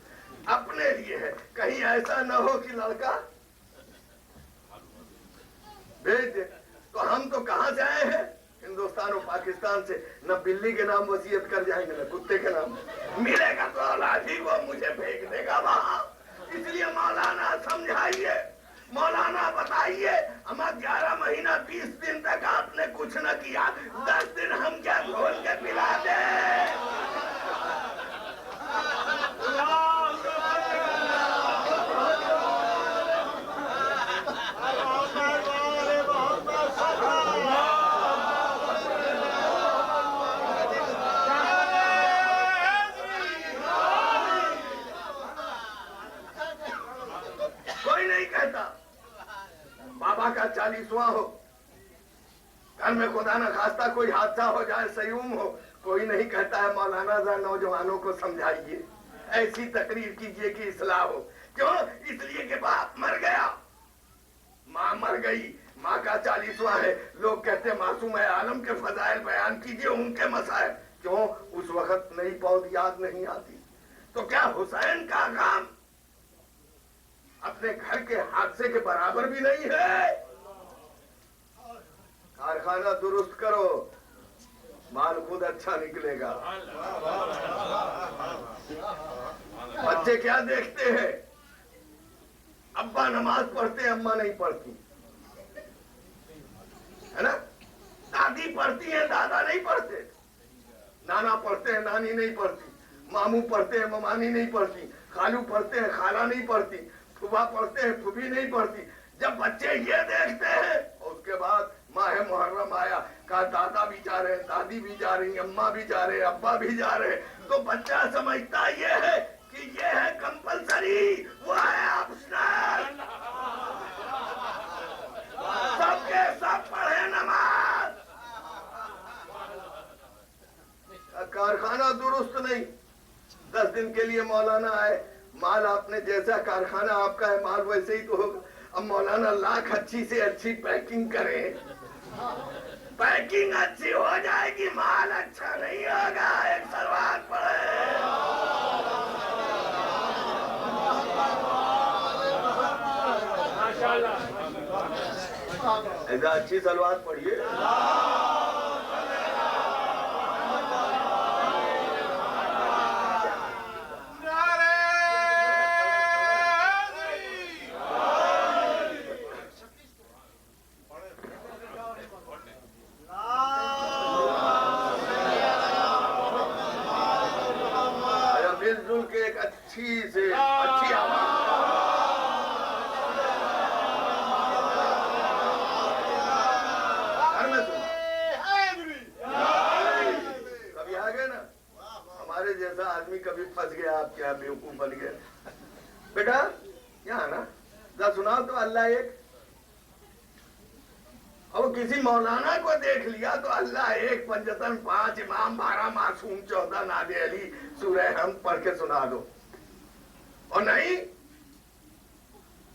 اپنے لیے ہے. کہیں ایسا نہ ہو کہ لڑکا بھیج دے. تو ہم تو کہاں سے آئے ہیں؟ ہندوستان اور پاکستان سے. نہ بلی کے نام وصیت کر جائیں گے نہ کتے کے نام. ملے گا تو اولاد ہی وہ مجھے بھیج دے گا وہاں. اس لیے مولانا سمجھائیے, مولانا بتائیے, ہم 11 مہینہ 20 دن تک آپ نے کچھ نہ کیا, 10 دن ہم کیا کھول کے پلا دیں؟ بابا کا 40واں ہو, گھر میں خدا نہ خواستہ کوئی حادثہ ہو جائے, سیوم ہو, کوئی نہیں کہتا ہے مولانا ذرا نوجوانوں کو سمجھائیے, ایسی تقریر کیجئے کہ اصلاح ہو. کیوں؟ اس لیے کہ باپ مر گیا, ماں مر گئی, ماں کا 40واں ہے, لوگ کہتے معصوم عالم کے فضائل بیان کیجئے, ان کے مسائل. کیوں؟ اس وقت نئی پود یاد نہیں آتی. تو کیا حسین کا کام اپنے گھر کے حادثے کے برابر بھی نہیں ہے؟ کارخانہ درست کرو, مال خود اچھا نکلے گا. بچے کیا دیکھتے ہیں؟ ابا نماز پڑھتے ہیں, اماں نہیں پڑھتی ہے نا. دادی پڑھتی ہیں, دادا نہیں پڑھتے. نانا پڑھتے ہیں, نانی نہیں پڑھتی. ماموں پڑھتے ہیں, ممانی نہیں پڑھتی. خالو پڑھتے ہیں, خالہ نہیں پڑھتی. پھوپھا پڑھتے ہیں, پھوپھی نہیں پڑھتی. جب بچے یہ دیکھتے ہیں, اس کے بعد ماہ محرم آیا, کہا دادا بھی جا رہے ہیں, دادی بھی جا رہی ہیں, اماں بھی جا رہے ہیں, ابا بھی جا رہے ہیں, تو بچہ سمجھتا یہ ہے کہ یہ ہے کمپلسری, وہ ہے آپشنل. سب کے سب پڑھے نماز. کارخانہ درست نہیں. 10 دن کے لیے مولانا آئے, مال آپ نے جیسا کارخانہ آپ کا ہے, مال ویسے ہی تو ہوگا. اب مولانا لاکھ اچھی سے اچھی پیکنگ کریں, پیکنگ اچھی ہو جائے گی, مال اچھا نہیں ہوگا. ایک سلوات پڑھے. ایسا اچھی سلوات پڑھیے. اچھی آواز گھر میں کبھی آ گئے نا, ہمارے جیسا آدمی کبھی پھنس گیا, آپ کیا بیوقوف بن گئے. بیٹا یہاں نا ذرا سناؤ تو اللہ ایک. اور کسی مولانا کو دیکھ لیا تو اللہ ایک, پنجتن 5, امام 12, معصوم 14, ناد علی, سورہ حمد پڑھ کے سنا دو. اور نہیں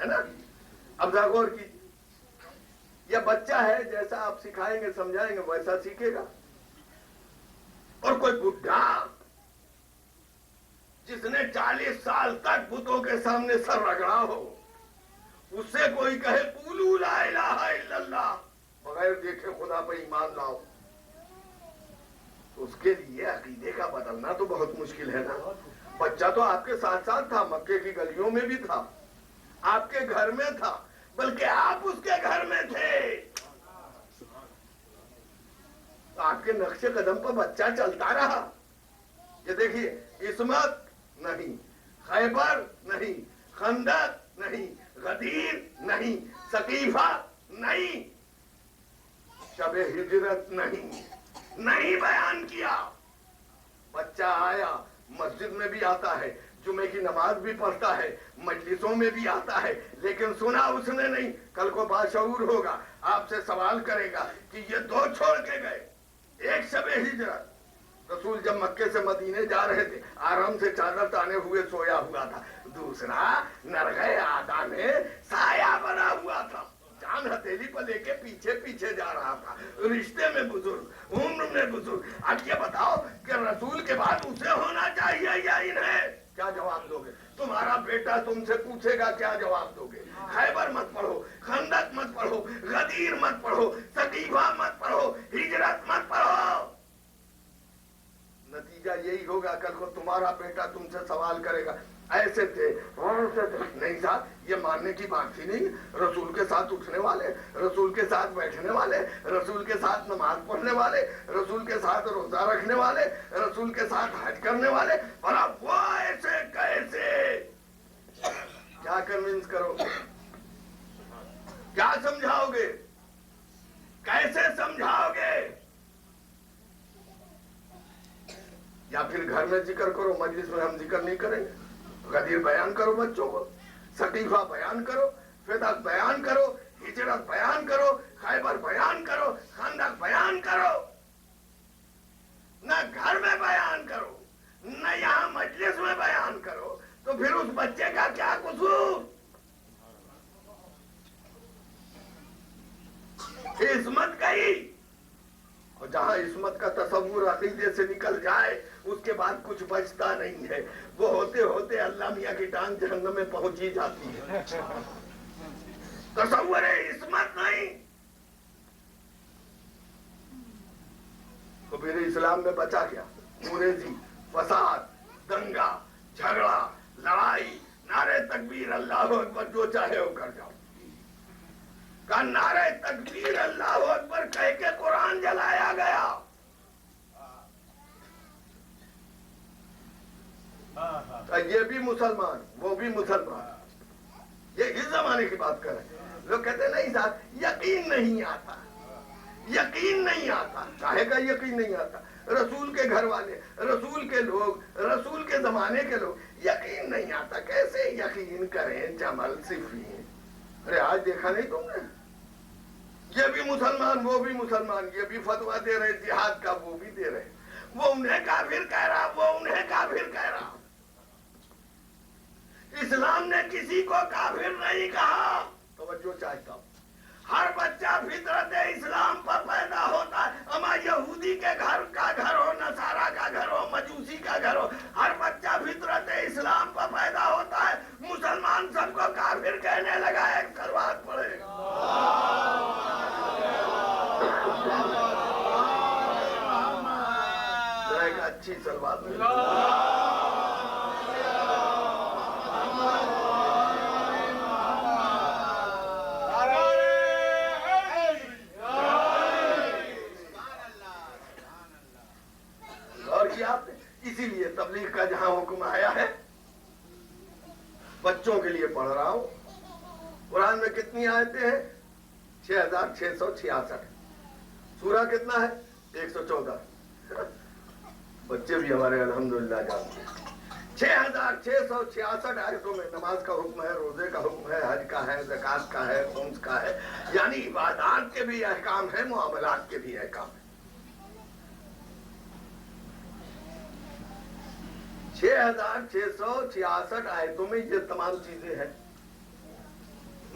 ہے نا؟ اب ذرا غور کیجیے، یہ بچہ ہے، جیسا آپ سکھائیں گے سمجھائیں گے ویسا سیکھے گا. اور کوئی بڈھا جس نے 40 سال تک بتوں کے سامنے سر رگڑا ہو، اس سے کوئی کہے قولوا لا الہ الا اللہ، بغیر دیکھے خدا پہ ایمان لاؤ، اس کے لیے عقیدے کا بدلنا تو بہت مشکل ہے نا. بچہ تو آپ کے ساتھ ساتھ تھا، مکے کی گلیوں میں بھی تھا، آپ کے گھر میں تھا، بلکہ آپ اس کے گھر میں تھے. آپ کے نقش قدم پر بچہ چلتا رہا. یہ دیکھیے، عصمت نہیں، خیبر نہیں، خندق نہیں، غدیر نہیں، ثقیفہ نہیں، شب ہجرت نہیں بیان کیا. بچہ آیا، مسجد میں بھی آتا ہے، جمعے کی نماز بھی پڑھتا ہے، مجلسوں میں بھی آتا ہے، لیکن سنا اس نے نہیں. کل کو باشعور ہوگا، آپ سے سوال کرے گا کہ یہ دو چھوڑ کے گئے. ایک شب ہجرت، رسول جب مکے سے مدینے جا رہے تھے آرام سے چادر تانے ہوئے سویا ہوا تھا. دوسرا نرغے آدھا میں سایہ بنا ہوا تھا، جان ہتھیلی پر لے کے پیچھے پیچھے جا رہا تھا. رشتے میں بزرگ، عمر میں بزرگ. اب یہ بتاؤ کہ رسول کے بعد اسے ہونا چاہیے یا انہیں؟ کیا جواب دو گے؟ تمہارا بیٹا تم سے پوچھے گا، کیا جواب دو گے؟ خیبر مت پڑھو، خندق مت پڑھو، غدیر مت پڑھو، ثقیفہ مت پڑھو، ہجرت مت پڑھو. نتیجہ یہی ہوگا، کل کو تمہارا بیٹا تم سے سوال کرے گا ایسے تھے ویسے تھے. نہیں صاحب، یہ ماننے کی بات ہی نہیں. رسول کے ساتھ اٹھنے والے، رسول کے ساتھ بیٹھنے والے، رسول کے ساتھ نماز پڑھنے والے، رسول کے ساتھ روزہ رکھنے والے، رسول کے ساتھ حج کرنے والے، اور اب وہ ایسے کیسے؟ کیا کنونس کرو گے؟ کیا سمجھاؤ گے؟ کیسے سمجھاؤ گے؟ یا پھر گھر میں ذکر کرو، مجلس میں ہم ذکر نہیں کریں گے. غدیر بیان کرو بچوں کو، ثقیفہ بیان کرو، فدق بیان کرو، ہجرت بیان کرو، خیبر بیان کرو، خندق بیان کرو. نہ گھر میں بیان کرو، نہ یہاں مجلس میں بیان کرو، تو پھر اس بچے کا کیا قصور؟ عصمت گئی. اور جہاں عصمت کا تصور عقیدے سے نکل جائے اس کے بعد کچھ بچتا نہیں ہے. وہ ہوتے ہوتے اللہ میاں کی ٹانگ جہنم میں پہنچی جاتی ہے. تصور عصمت نہیں. تو پھر اسلام میں بچا کیا؟ موریزی، فساد، دنگا، جھگڑا، لڑائی، نعرے تکبیر اللہ اکبر، جو چاہے وہ کر جاؤ. کا نعرہ تکبیر اللہ اکبر کہہ کے قرآن جلایا گیا. یہ بھی مسلمان، وہ بھی مسلمان. یہ اس زمانے کی بات کر رہے ہیں. لوگ کہتے ہیں نہیں صاحب یقین نہیں آتا، یقین نہیں آتا. کاہے کا یقین نہیں آتا؟ رسول کے گھر والے، رسول کے لوگ، رسول کے زمانے کے لوگ، یقین نہیں آتا. کیسے یقین کریں؟ جمل صفین. ارے آج دیکھا نہیں تم نے؟ یہ بھی مسلمان، وہ بھی مسلمان، یہ بھی فتویٰ دے رہے جہاد کا، وہ بھی دے رہے. وہ انہیں کافر کہہ رہا، وہ انہیں کافر کہہ رہا. اسلام نے کسی کو کافر نہیں کہا. توجہ چاہتا ہوں. ہر بچہ فطرت اسلام پر پیدا ہوتا ہے. اما یہودی کے گھر کا گھر ہو، نصارہ کا گھر ہو، مجوسی کا گھر ہو، ہر بچہ فطرت اسلام پر پیدا ہوتا ہے. مسلمان سب کو کافر کہنے لگا. ایک سلوات پڑھے. ایک اچھی سلوات پڑھے. اسی لیے تبلیغ کا جہاں حکم آیا ہے بچوں کے لیے پڑھ رہا ہوں. قرآن میں کتنی آیتیں ہیں؟ 6666. سورہ کتنا ہے؟ 114. بچے بھی ہمارے الحمدللہ جانتے ہیں. 6666 آیتوں میں نماز کا حکم ہے، روزے کا حکم ہے، حج کا ہے، زکوٰۃ کا ہے، خمس کا ہے. یعنی عبادات کے بھی احکام ہیں، معاملات کے بھی احکام ہیں. 6666 آیتوں میں یہ تمام چیزیں ہیں.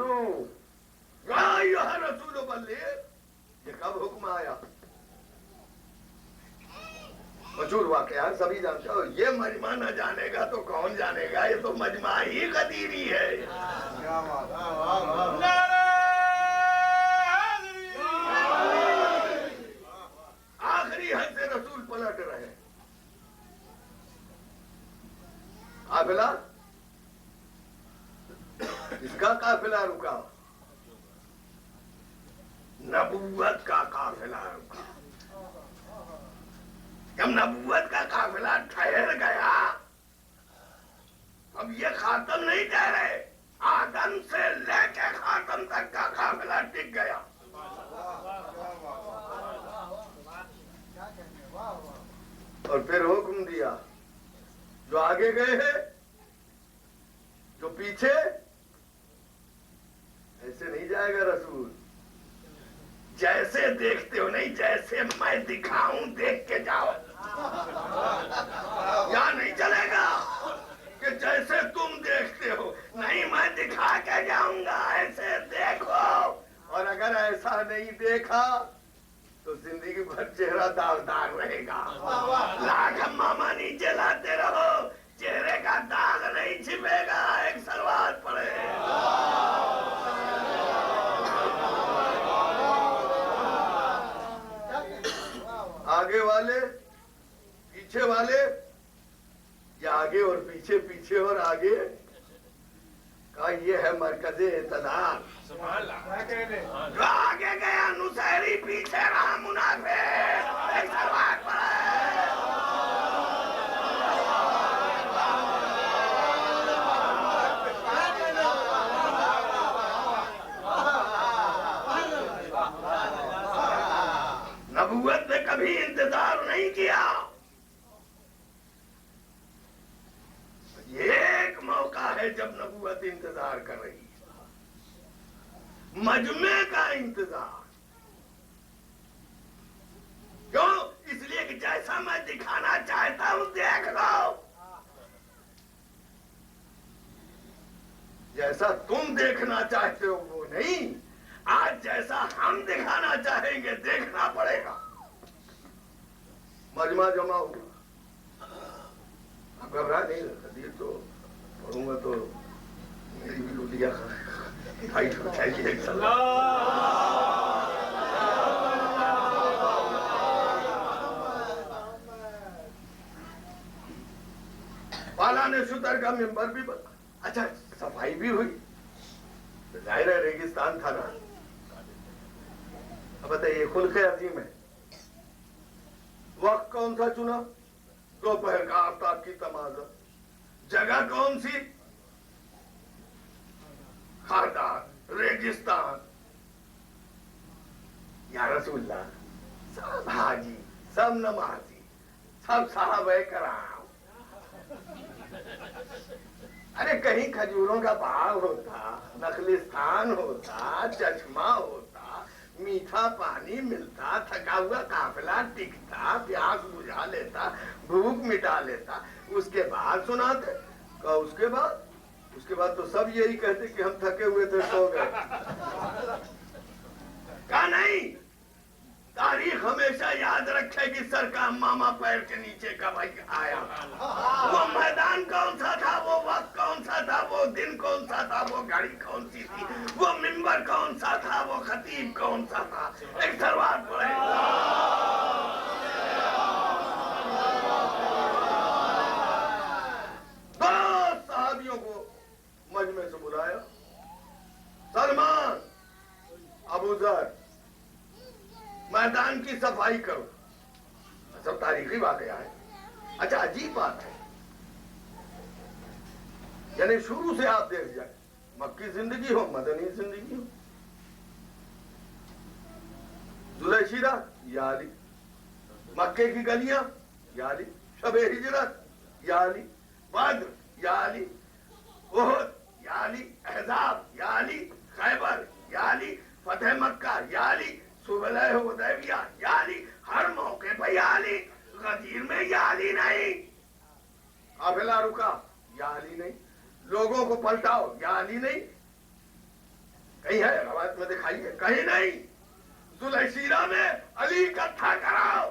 سنو، یا ایھا رسول بلغ، یہ کب حکم آیا؟ مشہور واقعہ سبھی جانتے ہو، یہ مجمع نہ جانے گا تو کون جانے گا، یہ تو مجمع ہی قدیری ہے۔ آخری حد سے رسول پلٹ رہے، قافلہ، اس کا قافلہ رکا، نبوت کا قافلہ رکا۔ جب نبوت کا قافلہ ٹھہر گیا، اب یہ خاتم نہیں ٹھہرے، آدم سے لے کے خاتم تک کا قافلہ ٹک گیا۔ اور پھر حکم دیا، جو آگے گئے ہیں، جو پیچھے، ایسے نہیں جائے گا رسول، جیسے دیکھتے ہو نہیں، جیسے میں دکھاؤں دیکھ کے جاؤ۔ یا نہیں چلے گا کہ جیسے تم دیکھتے ہو، نہیں میں دکھا کے جاؤں گا، ایسے دیکھو۔ اور اگر ایسا نہیں دیکھا تو زندگی بھر چہرہ داغدار رہے گا، لاکھ ماما نیچے لاتے رہو، چہرے کا داغ نہیں چھپے گا، ایک سلوات پڑے۔ آگے والے، پیچھے والے، یا آگے اور پیچھے، پیچھے اور آگے کا یہ ہے مرکز اعتدال۔ جو آگے گیا نصیری، پیچھے رہا منافق، ایک سلوات پڑے۔ نبوت نے کبھی انتظار نہیں کیا، یہ ایک موقع ہے جب نبوت انتظار کر رہی ہے، مجمع کا انتظار۔ کیوں؟ اس لیے کہ جیسا میں دکھانا چاہتا ہوں دیکھ لو، جیسا تم دیکھنا چاہتے ہو وہ نہیں، آج جیسا ہم دکھانا چاہیں گے دیکھنا پڑے گا۔ مجمع جمع ہوا، گھبرا نہیں، حدیث تو پڑھوں گا تو میری بھی لوٹیاں کھائی چاہیے ایک سلام۔ بالا نے شتر کا ممبر بھی بنا، اچھا صفائی بھی ہوئی، ظاہر ہے ریگستان تھا نا۔ اب بتائیے، خلق عظیم ہے، وقت کون سا چنا؟ دوپہر کا آفتاب کی تمازن۔ جگہ کون سی؟ خاردار، ریگستان۔ یا رسول اللہ، سب حاجی، سب نمازی، سب صحابہ کرام۔ ارے کہیں کھجوروں کا باغ ہوتا، نخلستان ہوتا، چشمہ ہوتا، میٹھا پانی ملتا، تھکا ہوا قافلہ ٹکتا، پیاس بجھا لیتا، بھوک مٹا لیتا، اس کے بعد سناتے۔ اس کے بعد تو سب یہی کہتے کہ ہم تھکے ہوئے تھے، سو گئے۔ کہا نہیں، تاریخ ہمیشہ یاد رکھے گی سر کا ماما پیر کے نیچے کا بھائی آیا۔ وہ میدان کون سا تھا، وہ وقت کون سا تھا، وہ دن کون سا تھا، وہ گھڑی کون سی تھی، وہ منبر کون سا تھا، وہ خطیب کون سا تھا۔ ایک سلوات پڑھے۔ دو صحابیوں کو مجمع سے بلایا، سلمان، ابو ذر، میدان کی صفائی کرو۔ سب تاریخی واقعہ ہے۔ اچھا عجیب بات ہے، یعنی شروع سے آپ دیکھ جائیں، مکی زندگی ہو، مدنی زندگی ہو، ذوالشیرہ یا علی، مکے کی گلیاں یا علی، شب ہجرت یا علی، بدر یا علی، احد یا علی، احزاب یا علی، خیبر یا علی، فتح مکہ یا علی، صلح حدیبیہ یا علی، ہر موقع پہ یا علی، غدیر میں یا علی نہیں، قافلہ رکا یا علی نہیں، لوگوں کو پلٹاؤ یا علی نہیں، کہیں ہے روایت میں دکھائیے؟ کہیں نہیں. ذوالشیرہ میں علی اکٹھا کراؤ.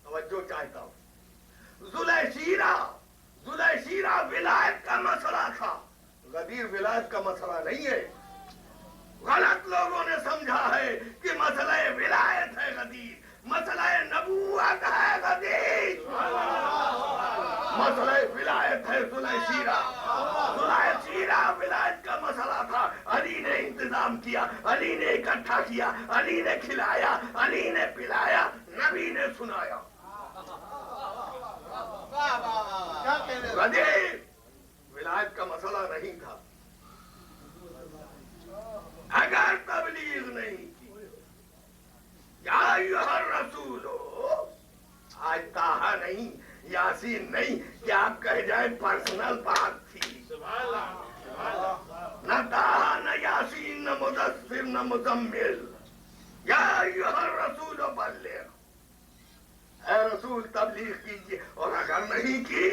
توجہ چاہتا ہوں. ذوالشیرہ ولایت کا مسئلہ تھا. غدیر ولایت کا مسئلہ نہیں ہے. غلط لوگوں نے سمجھا ہے کہ مسئلہ ولایت ہے غدیر، مسئلہ نبوت ہے غدیر. مسئلہ ولایت ہے ذوالشیرہ ولایت کا مسئلہ تھا. علی نے انتظام کیا، علی نے اکٹھا کیا، علی نے کھلایا، علی نے پلایا، نبی نے سنایا. غدیر ولایت کا مسئلہ نہیں تھا. اگر تبلیغ نہیں کی، یا ایھا الرسول، آج تاہا نہیں، یاسین نہیں کہ آپ کہہ جائیں پرسنل بات تھی. نہ تاہا، نہ یاسین، نہ مدثر، نہ مزمل. یا ایھا الرسول بلغ، اے رسول تبلیغ کیجیے. اور اگر نہیں کی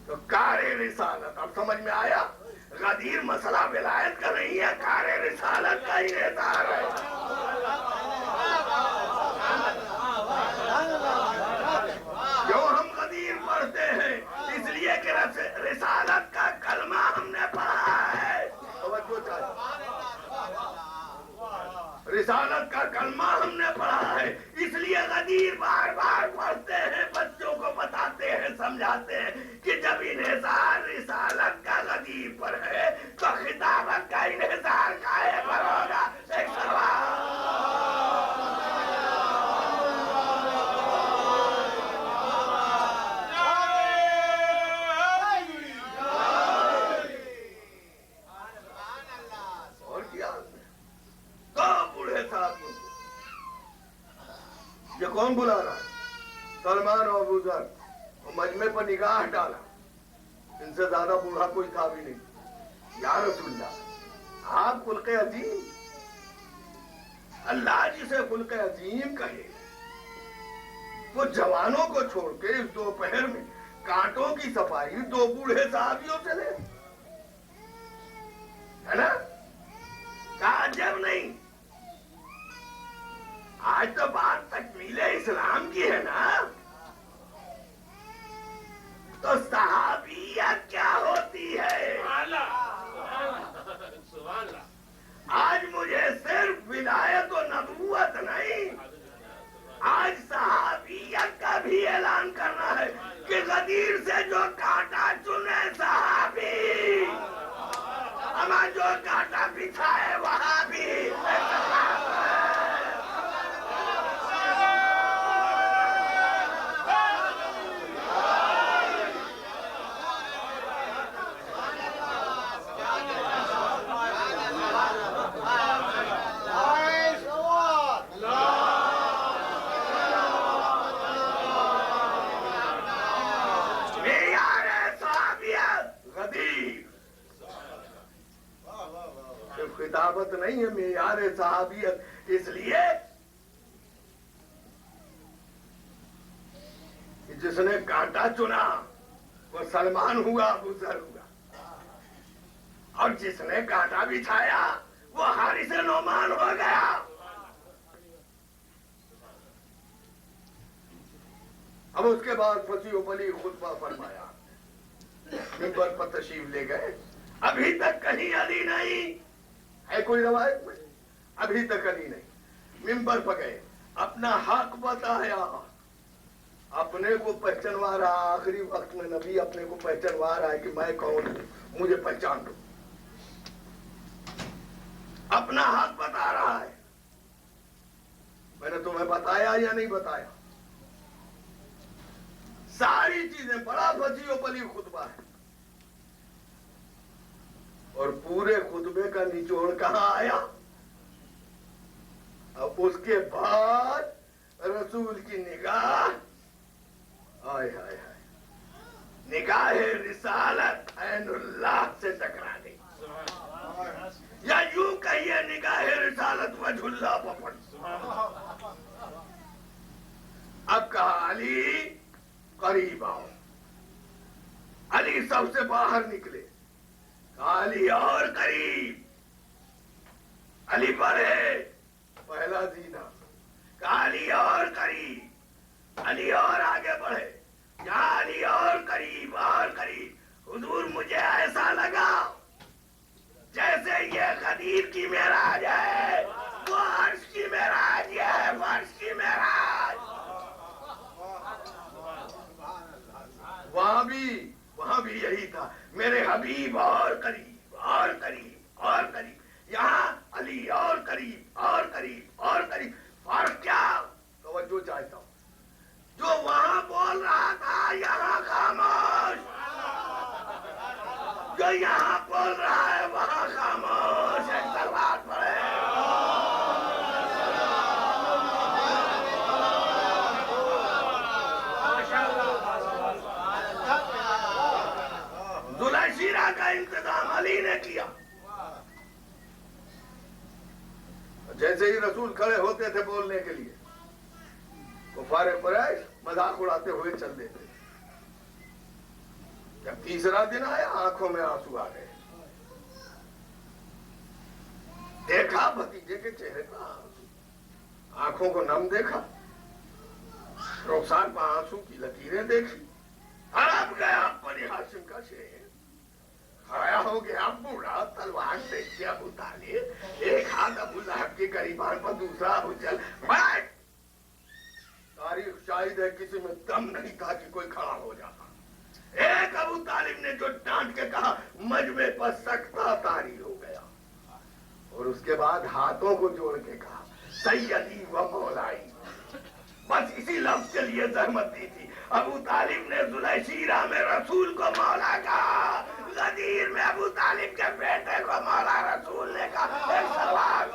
تو کار رسالت. اب سمجھ میں آیا؟ غدیر مسئلہ ولایت کا نہیں ہے، کار رسالت کا ہی اظہار ہے. جو ہم غدیر پڑھتے ہیں اس لیے کہ رسالت کا کلمہ ہم نے پڑھا ہے. رسالت کا کلمہ ہم نے پڑھا ہے، اس لیے غدیر بار بار پڑھتے ہیں، بچوں کو بتاتے ہیں، سمجھاتے ہیں کہ جب انحصار رسالت کا غدیر پر ہے تو خطابت کا انحصار کائے پر ہوگا. ایک سوال. اور کیا دو بوڑھے صاحب یہ کون بلا رہا ہے؟ سلمان اور ابو ذر. مجمع پر نگاہ ڈالا، ان سے زیادہ بوڑھا کوئی تھا بھی نہیں. یا رسول اللہ، آپ خلق عظیم، اللہ جسے خلق عظیم کہے وہ جوانوں کو چھوڑ کے اس دوپہر میں کانٹوں کی صفائی دو بوڑھے صحابیوں سے لے، ہے نا؟ عجب نہیں. آج تو بات تکمیل اسلام کی ہے نا. تو صحابیت کیا ہوتی ہے؟ آج مجھے صرف ولایت و نبوت نہیں، آج صحابیت کا بھی اعلان کرنا ہے کہ غدیر سے جو کانٹا چنے صحابی، ہمارا جو کانٹا بچھائے وہاں بھی. خطابت نہیں ہے، معیار صحابیت. اس لیے جس نے کانٹا چنا وہ سلمان ہوا، ابو ذر ہوا، اور جس نے کانٹا بچھایا وہ حارث نعمان ہو گیا. اب اس کے بعد فصیح و بلیغ خطبہ فرمایا، منبر پر تشریف لے گئے. ابھی تک کہیں علی نہیں ہے کوئی روایت میں، ابھی تک علی نہیں. منبر پر گئے، اپنا حق بتایا، اپنے کو پہچانوا رہا. آخری وقت میں نبی اپنے کو پہچانوا رہا ہے کہ میں کون ہوں، مجھے پہچان دو. اپنا حق بتا رہا ہے. میں نے تمہیں بتایا یا نہیں بتایا؟ ساری چیزیں بڑا فصیح و بلیغ خطبہ ہے. اور پورے خطبے کا نچوڑ کہاں آیا؟ اب اس کے بعد رسول کی نگاہ، آئے ہائے ہائے، نگاہ رسالت عین اللہ سے ٹکرا گئی. یا یوں کہیے نگاہ رسالت وجہ اللہ پر پڑ. اب کہا علی قریب آؤ. علی سب سے باہر نکلے. علی اور قریب. علی پڑھے پہلا زینہ. علی اور قریب. علی اور آگے بڑھے. یہاں علی اور قریب اور قریب. حضور مجھے ایسا لگا جیسے یہ غدیر کی معراج ہے, وہ عرش کی معراج ہے, فرش کی معراج. وہاں بھی یہی تھا, میرے حبیب اور قریب اور قریب اور قریب. یہاں علی اور قریب اور قریب اور قریب. فرق کیا؟ توجہ چاہتا ہوں. جو وہاں بول رہا تھا یہاں خاموش, جو یہاں بول رہا ہے وہاں خاموش. ایک تلوار پڑے. ذوالشیرہ کا انتظام علی نے کیا. جیسے ہی رسول کھڑے ہوتے تھے بولنے کے لیے, کفار قریش مذاق اڑاتے ہوئے چل دیتے. جب تیسرا دن آیا آنکھوں میں آنسو آ گئے. دیکھا بھتیجے کے چہرے پر آنسو, آنکھوں کو نم دیکھا, رخسار پر آنسو کی لکیریں دیکھی. اب گیا بنی ہاشم کا شیر, کھڑا ہو گیا بوڑھا, تلوار دیکھ کے ابو طالب, ایک ہاتھ ابو لہب کے گریبان پر, دوسرا ابو جہل. بیٹھ. تاریخ شاہد ہے کسی میں دم نہیں تھا کہ کوئی کھڑا ہو جاتا. ایک ابو طالب نے جو ڈانٹ کے کہا مجمع پر سکتہ طاری ہو گیا, اور اس کے بعد ہاتھوں کو جوڑ کے کہا سیدی و مولائی. بس اسی لفظ کے لیے زحمت دی تھی. ابو طالب نے ذوالشیرہ میں رسول کو مولا کہا, غدیر میں ابو طالب کے بیٹے کو مولا رسول نے کہا. ایک سوال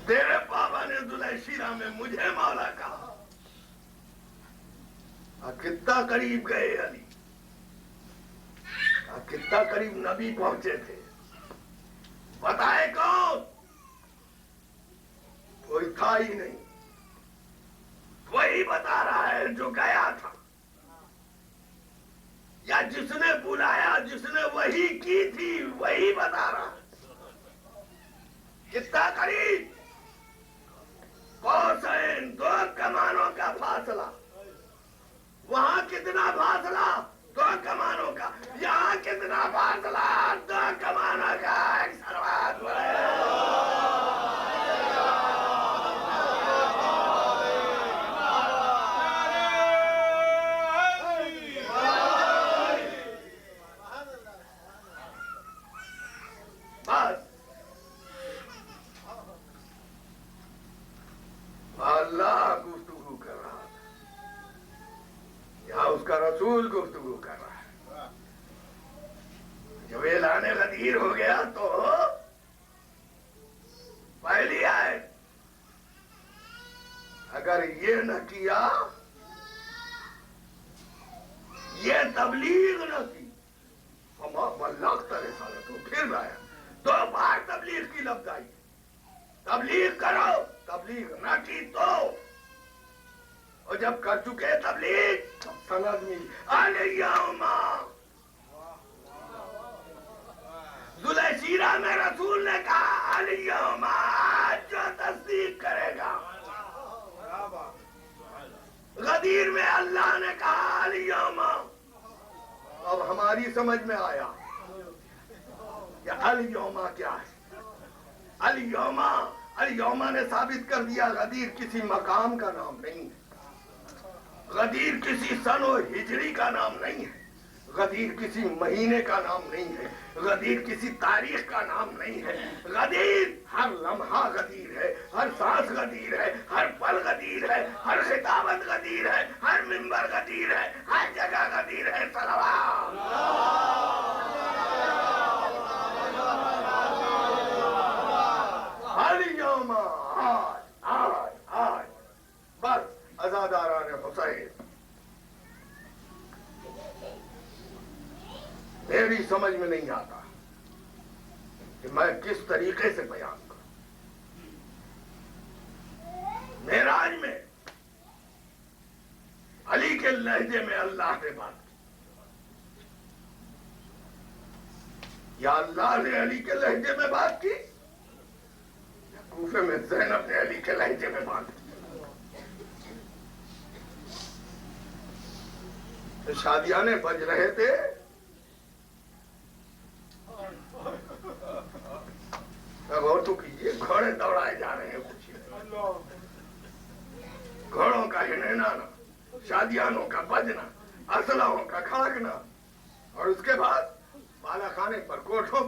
تیرے بابا نے ذوالشیرہ میں مجھے مولا کہا. کتنا قریب گئے علی, کتنا قریب نبی پہنچے تھے. بتائے کون؟ کوئی تھا ہی نہیں. وہی بتا رہا ہے جو گیا تھا, یا جس نے بلایا, جس نے وہی کی تھی وہی بتا رہا ہے. کتنا قریب؟ قوسین, دو کمانوں کا فاصلہ. وہاں کتنا فاصلہ؟ دو کمانوں کا. یہاں کتنا فاصلہ؟ دو کمانوں کا. ایک سلوات پڑھے. بس اللہ گفتگو کر رہا تھا, یہاں اس کا رسول گفتگو کر رہا ہے. جب اعلان غدیر ہو گیا تو پہلی آیت, اگر یہ نہ کیا, یہ تبلیغ نہ کی, ہم بلغت رسالت. پھر آیا دو بار تبلیغ کی لفظ آئی. تبلیغ کرو, تبلیغ نہ کی تو, اور جب کر چکے تبلیغ سند ملی. الیوم ذوالشیرہ میں رسول نے کہا الیوم, جو تصدیق کرے گا. غدیر میں اللہ نے کہا الیوم. اب ہماری سمجھ میں آیا کہ الیوم کیا ہے. الیوم نے ثابت کر دیا غدیر کسی مقام کا نام نہیں ہے, غدیر کسی سن و ہجری کا نام نہیں ہے, غدیر کسی مہینے کا نام نہیں ہے, غدیر کسی تاریخ کا نام نہیں ہے. غدیر ہر لمحہ غدیر ہے, ہر سانس غدیر ہے, ہر پل غدیر ہے, ہر خطابت غدیر ہے, ہر منبر غدیر ہے, ہر جگہ غدیر ہے. صلوات. الیوم, آج بس عزاداران حسین, میری سمجھ میں نہیں آتا کہ میں کس طریقے سے بیان کروں. معراج میں علی کے لہجے میں اللہ نے بات کی. یا اللہ نے علی کے لہجے میں بات کی یا کوفے میں زینب نے علی کے لہجے میں بات کی. شادیانے بج رہے تھے. غور تو کیجیے, گھوڑے دوڑائے جا رہے ہیں. کچھ گھوڑوں کا ہنہنانا, شادیانوں کا بجنا, اسلحوں کا کھڑکنا, اور اس کے بعد بالا خانے پر کوٹھوں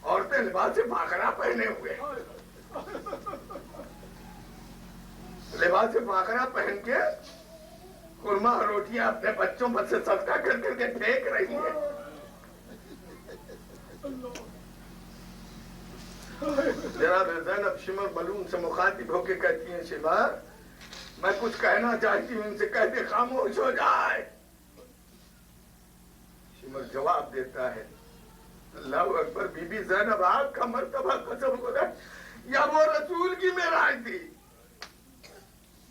عورتیں لباس باقرہ پہنے ہوئے, لباس باقرہ پہن کے خرما روٹیاں اپنے بچوں پر سے صدقہ کر کر کے پھینک رہی ہیں. جناب زینب شمر ملون سے مخاطب ہو کے کہتی ہیں, شمر میں کچھ کہنا چاہتی ہوں, ان سے کہتے خاموش ہو جائے. شمر جواب دیتا ہے, اللہ اکبر بی بی زینب آپ کا مرتبہ قسم خدا, یا وہ رسول کی معراج تھی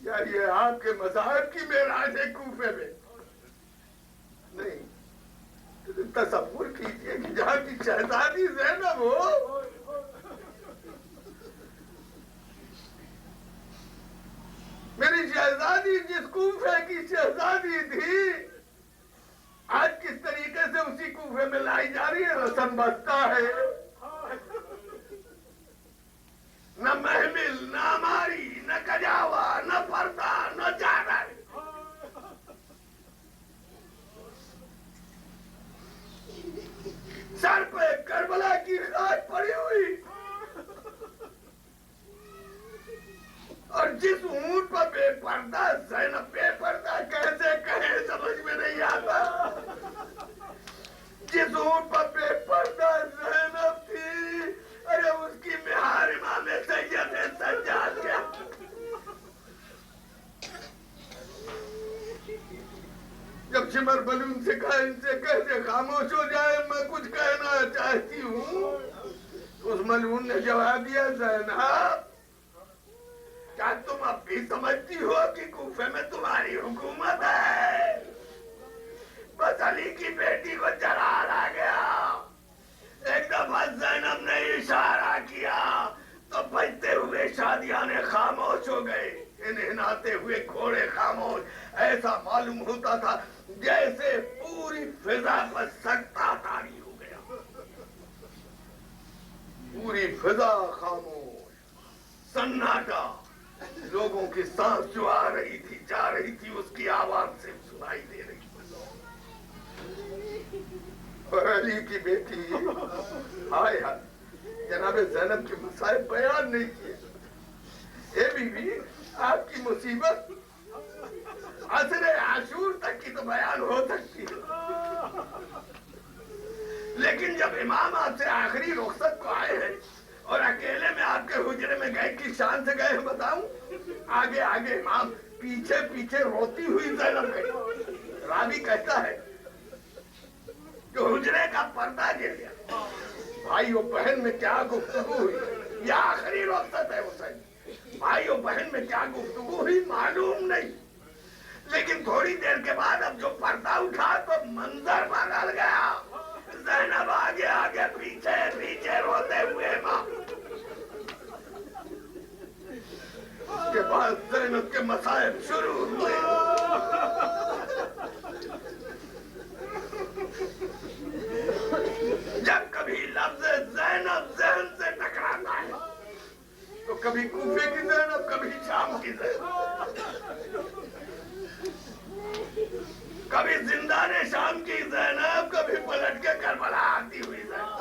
یا یہ آپ کے مذاہب کی معراج ہے کوفے میں. نہیں, تصور کیجئے کہ جہاں کی شہزادی زینب ہو, میری شہزادی جس کوفے کی شہزادی تھی, آج کس طریقے سے اسی کوفے میں لائی جا رہی ہے. رسم بستہ ہے, نہ محمل, نہ ہماری, نہ کجاوا, نہ پردہ, نہ چادر. سر پہ کربلا کی خاک پڑی ہوئی, اور جس اونٹ پر بے پردہ زینب, بے پردہ کیسے کہے سمجھ میں نہیں آتا, جس اونٹ پر بے پردہ زینب تھی, ارے اس کی محارمہ میں سید سجاد کیا. جب شمر بلون سے کہا ان سے کہتے خاموش ہو جائے, میں کچھ کہنا چاہتی ہوں, اس ملعون نے جواب دیا, زینب کیا تم اب بھی سمجھتی ہو کہ کوفے میں تمہاری حکومت ہے؟ بس علی کی بیٹی کو جلال آ گیا. ایک دفعہ زینب نے اشارہ کیا تو بجتے ہوئے شادیانے خاموش ہو گئے, ہنہناتے ہوئے گھوڑے خاموش. ایسا معلوم ہوتا تھا جیسے پوری فضا پر سکتہ طاری ہو گیا. پوری فضا خاموش, سناٹا, لوگوں کی سانس جو آ رہی تھی جا رہی تھی اس کی آواز سے سنائی دے رہی. اور علی کی بیٹی ہائے ہائے, جناب زینب کے مسائل بیان نہیں کیے. اے بی بی, آپ کی مصیبت عصر عاشور تک کی تو بیان ہو سکتی ہے, لیکن جب امام آپ سے آخری رخصت کو آئے ہیں اور اکیلے میں آپ کے حجرے میں گئے, کس شان سے گئے ہیں بتاؤں. آگے آگے امام, پیچھے پیچھے روتی ہوئی زینب گئی. راوی کہتا ہے کہ حجرے کا پردہ گر گیا. بھائی و بہن میں کیا گفتگو ہوئی, یہ آخری رخصت ہے حسین, بھائی و بہن میں کیا گفتگو ہوئی معلوم نہیں, لیکن تھوڑی دیر کے بعد اب جو پردہ اٹھا تو منظر بدل گیا. زینب آگے آگے پیچھے پیچھے روتے ہوئے ماں. اس کے بعد زینب کے مصائب شروع ہوئے. جب کبھی لفظ زینب ذہن سے ٹکراتا ہے تو کبھی کوفے کی زینب, کبھی شام کی زینب, کبھی زندان شام کی زینب, کبھی پلٹ کے کربلا آتی ہوئی زینب.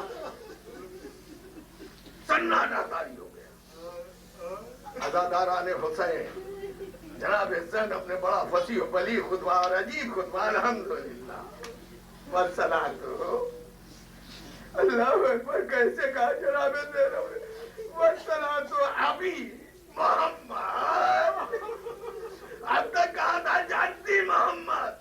سناٹا طاری ہو گیا. عزاداران حسین, جناب زینب نے بڑا فصیح و بلیغ خطبہ اور عجیب خطبہ, الحمدللہ والصلاۃ, اللہ اکبر کیسے کہا جناب زینب نے, والصلاۃ ابی محمد. اب تک کہا تھا جدی محمد.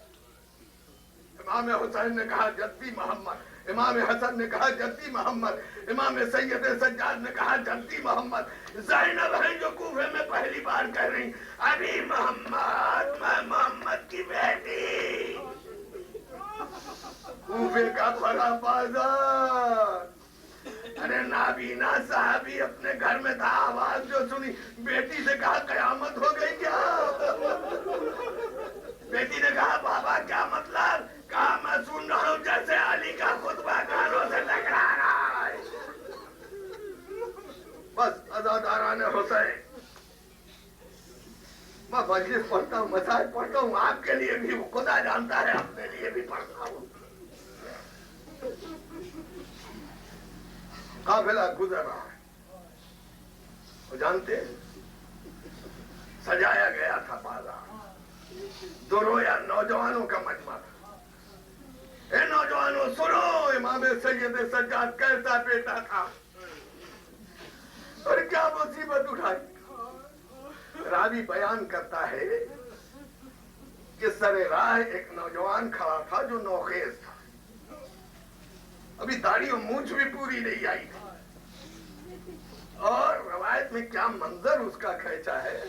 امام حسین نے کہا جدی محمد. امام حسن نے کہا جدی محمد، امام سید سجاد نے کہا جدی محمد، زینب ہے جو کوفے میں پہلی بار کہہ رہی ابھی محمد، میں محمد کی بیٹی۔ کوفے کا بڑا بازار، ارے نابینا صحابی اپنے گھر میں تھا، آواز جو سنی بیٹی سے کہا قیامت ہو گئی کیا؟ بیٹی نے کہا بابا کیا مطلب؟ کہا میں سن رہا ہوں جیسے علی کا خطبہ کانوں سے ٹکرا رہا ہے۔ بس عزاداران حسین، میں مجلس پڑھتا ہوں، مسائل پڑھتا ہوں، آپ کے لیے بھی خدا جانتا ہے اپنے لیے بھی پڑھتا ہوں۔ قافلہ گزر رہا ہے، وہ جانتے ہیں سجایا گیا تھا بازار، درویا نوجوانوں کا مجمع تھا۔ اے نوجوانوں سنو، امام سید سجاد کیسا بیٹا تھا اور کیا مصیبت اٹھائی۔ راوی بیان کرتا ہے کہ سر راہ ایک نوجوان کھڑا تھا جو نوخیز تھا، ابھی داڑھی و مونچھ بھی پوری نہیں آئی تھی، اور روایت میں کیا منظر اس کا کھینچا ہے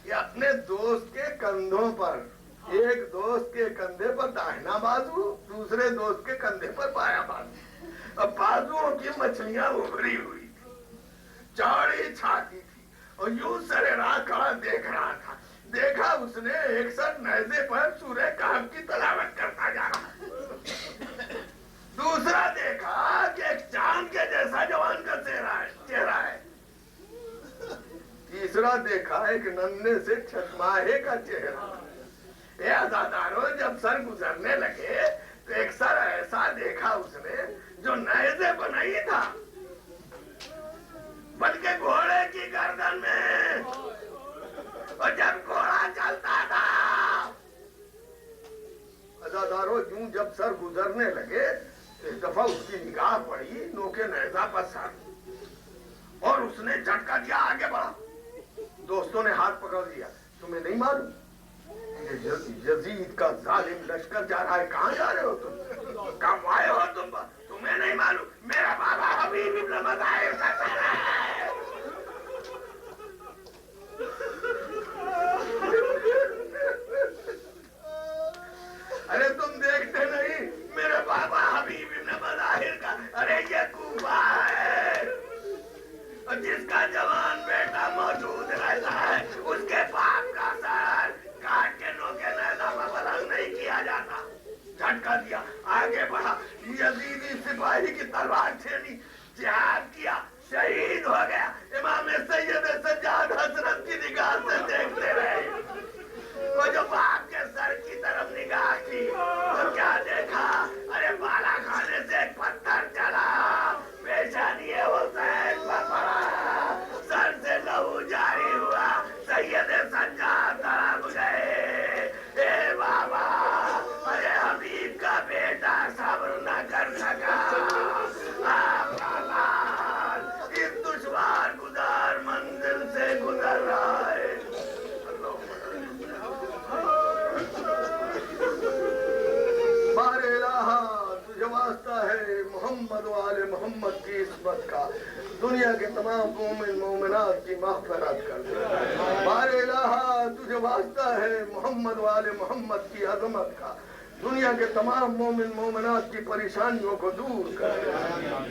کہ اپنے دوست کے کندھوں پر، ایک دوست کے کندھے پر داہنا بازو، دوسرے دوست کے کندھے پر بایاں بازو، اب بازوؤں کی مچھلیاں ابھری ہوئی تھی، چوڑی چھاتی تھی، اور یوں سر راہ کھڑا دیکھ رہا تھا۔ دیکھا اس نے ایک سر نیزے پر سورہ کہف کی تلاوت کرتا جا رہا، دوسرا دیکھا کہ ایک چاند کے جیسا جوان کا چہرہ ہے، تیسرا دیکھا ایک ننھے سے چھٹماہے کا چہرہ۔ اے عزاداروں، جب سر گزرنے لگے تو ایک سر ایسا دیکھا اس نے جو نیزے پر نہیں تھا بلکہ گھوڑے کی گردن میں، اور جب گھوڑا چلتا تھا۔ عزاداروں، یوں جب سر گزرنے لگے ایک دفعہ اس کی نگاہ پڑی نوکے نیزہ پر سر، اور اس نے جھٹکا دیا، آگے بڑھا۔ دوستوں نے ہاتھ پکڑ لیا، تمہیں نہیں معلوم یزید کا ظالم لشکر جا رہا ہے، کہاں جا رہے ہو تم؟ کہاں آئے ہو تم؟ تمہیں نہیں معلوم میرا بابا حبیب ابن مظاہر کا سر ہے۔ ارے تم دیکھتے نہیں میرے بابا حبیب ابن مظاہر کا، ارے یہ کوفہ ہے، اور جس کا جوان بیٹا موجود رہتا ہے اس کے باپ کا سر کاٹ کے نوکے نیزہ پر بلند نہیں کیا جاتا۔ جھٹکا دیا، آگے بڑھا، یزیدی سپاہی کی تلوار چھیڑی، جہاد کیا، شہید ہو گیا۔ امام سید سجاد حسرت کی نگاہ سے دیکھتے رہے، وہ جو باپ کے سر کی طرف نگاہ کی تو کیا دیکھا؟ ارے بالا کھانے سے ایک پتھر چلا، پیشانی حسین پر پڑا، سر سے لہو جاری ہوا، سید سجاد تڑپ گئے۔ اے بابا، ارے حبیب کا بیٹا صبر نہ کر سکا، آپ کا لال اس دشوار گزار منزل سے گزر رہا ہے۔ بار الہ تجھے واسطہ ہے محمد و آل محمد کی عصمت کا، دنیا کے تمام مومن مومنات کی مغفرت کر دے۔ بار الہ تجھے واسطہ ہے محمد و آل محمد کی عظمت کا، دنیا کے تمام مومن مومنات کی پریشانیوں کو دور کر دے۔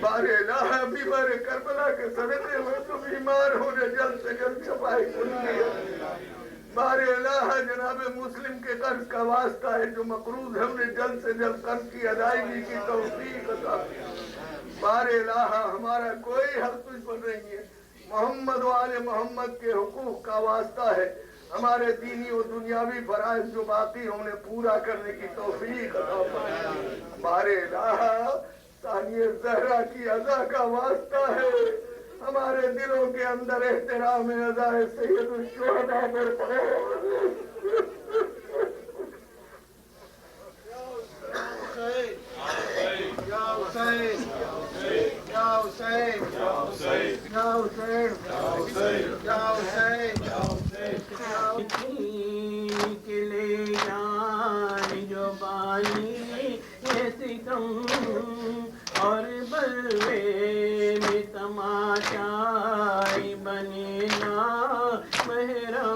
بار الہ بیمار کربلا کے صدقے میں تو بیمار ہونے جلد سے جلد شفائی کلی ہے۔ بار الہ جناب مسلم کے قرض کا واسطہ ہے، جو مقروض ہے انہیں جلد سے جلد قرض کی ادائیگی کی توفیق عطا فرما۔ بار الہ ہمارا کوئی حق تجھ پر نہیں ہے، محمد و آل محمد کے حقوق کا واسطہ ہے، ہمارے دینی و دنیاوی فرائض جو باقی ہیں انہیں پورا کرنے کی توفیق عطا فرما۔ بار الہ ثانیہ زہرا کی ادا کا واسطہ ہے، ہمارے دلوں کے اندر احترام ادا سید الشہداء پر پڑے۔ یا حسین، یا حسین، یا حسین، یا حسین، یا حسین، یا حسین کے لے جان جو بانی یہ ستم آشائی بنی نا محرم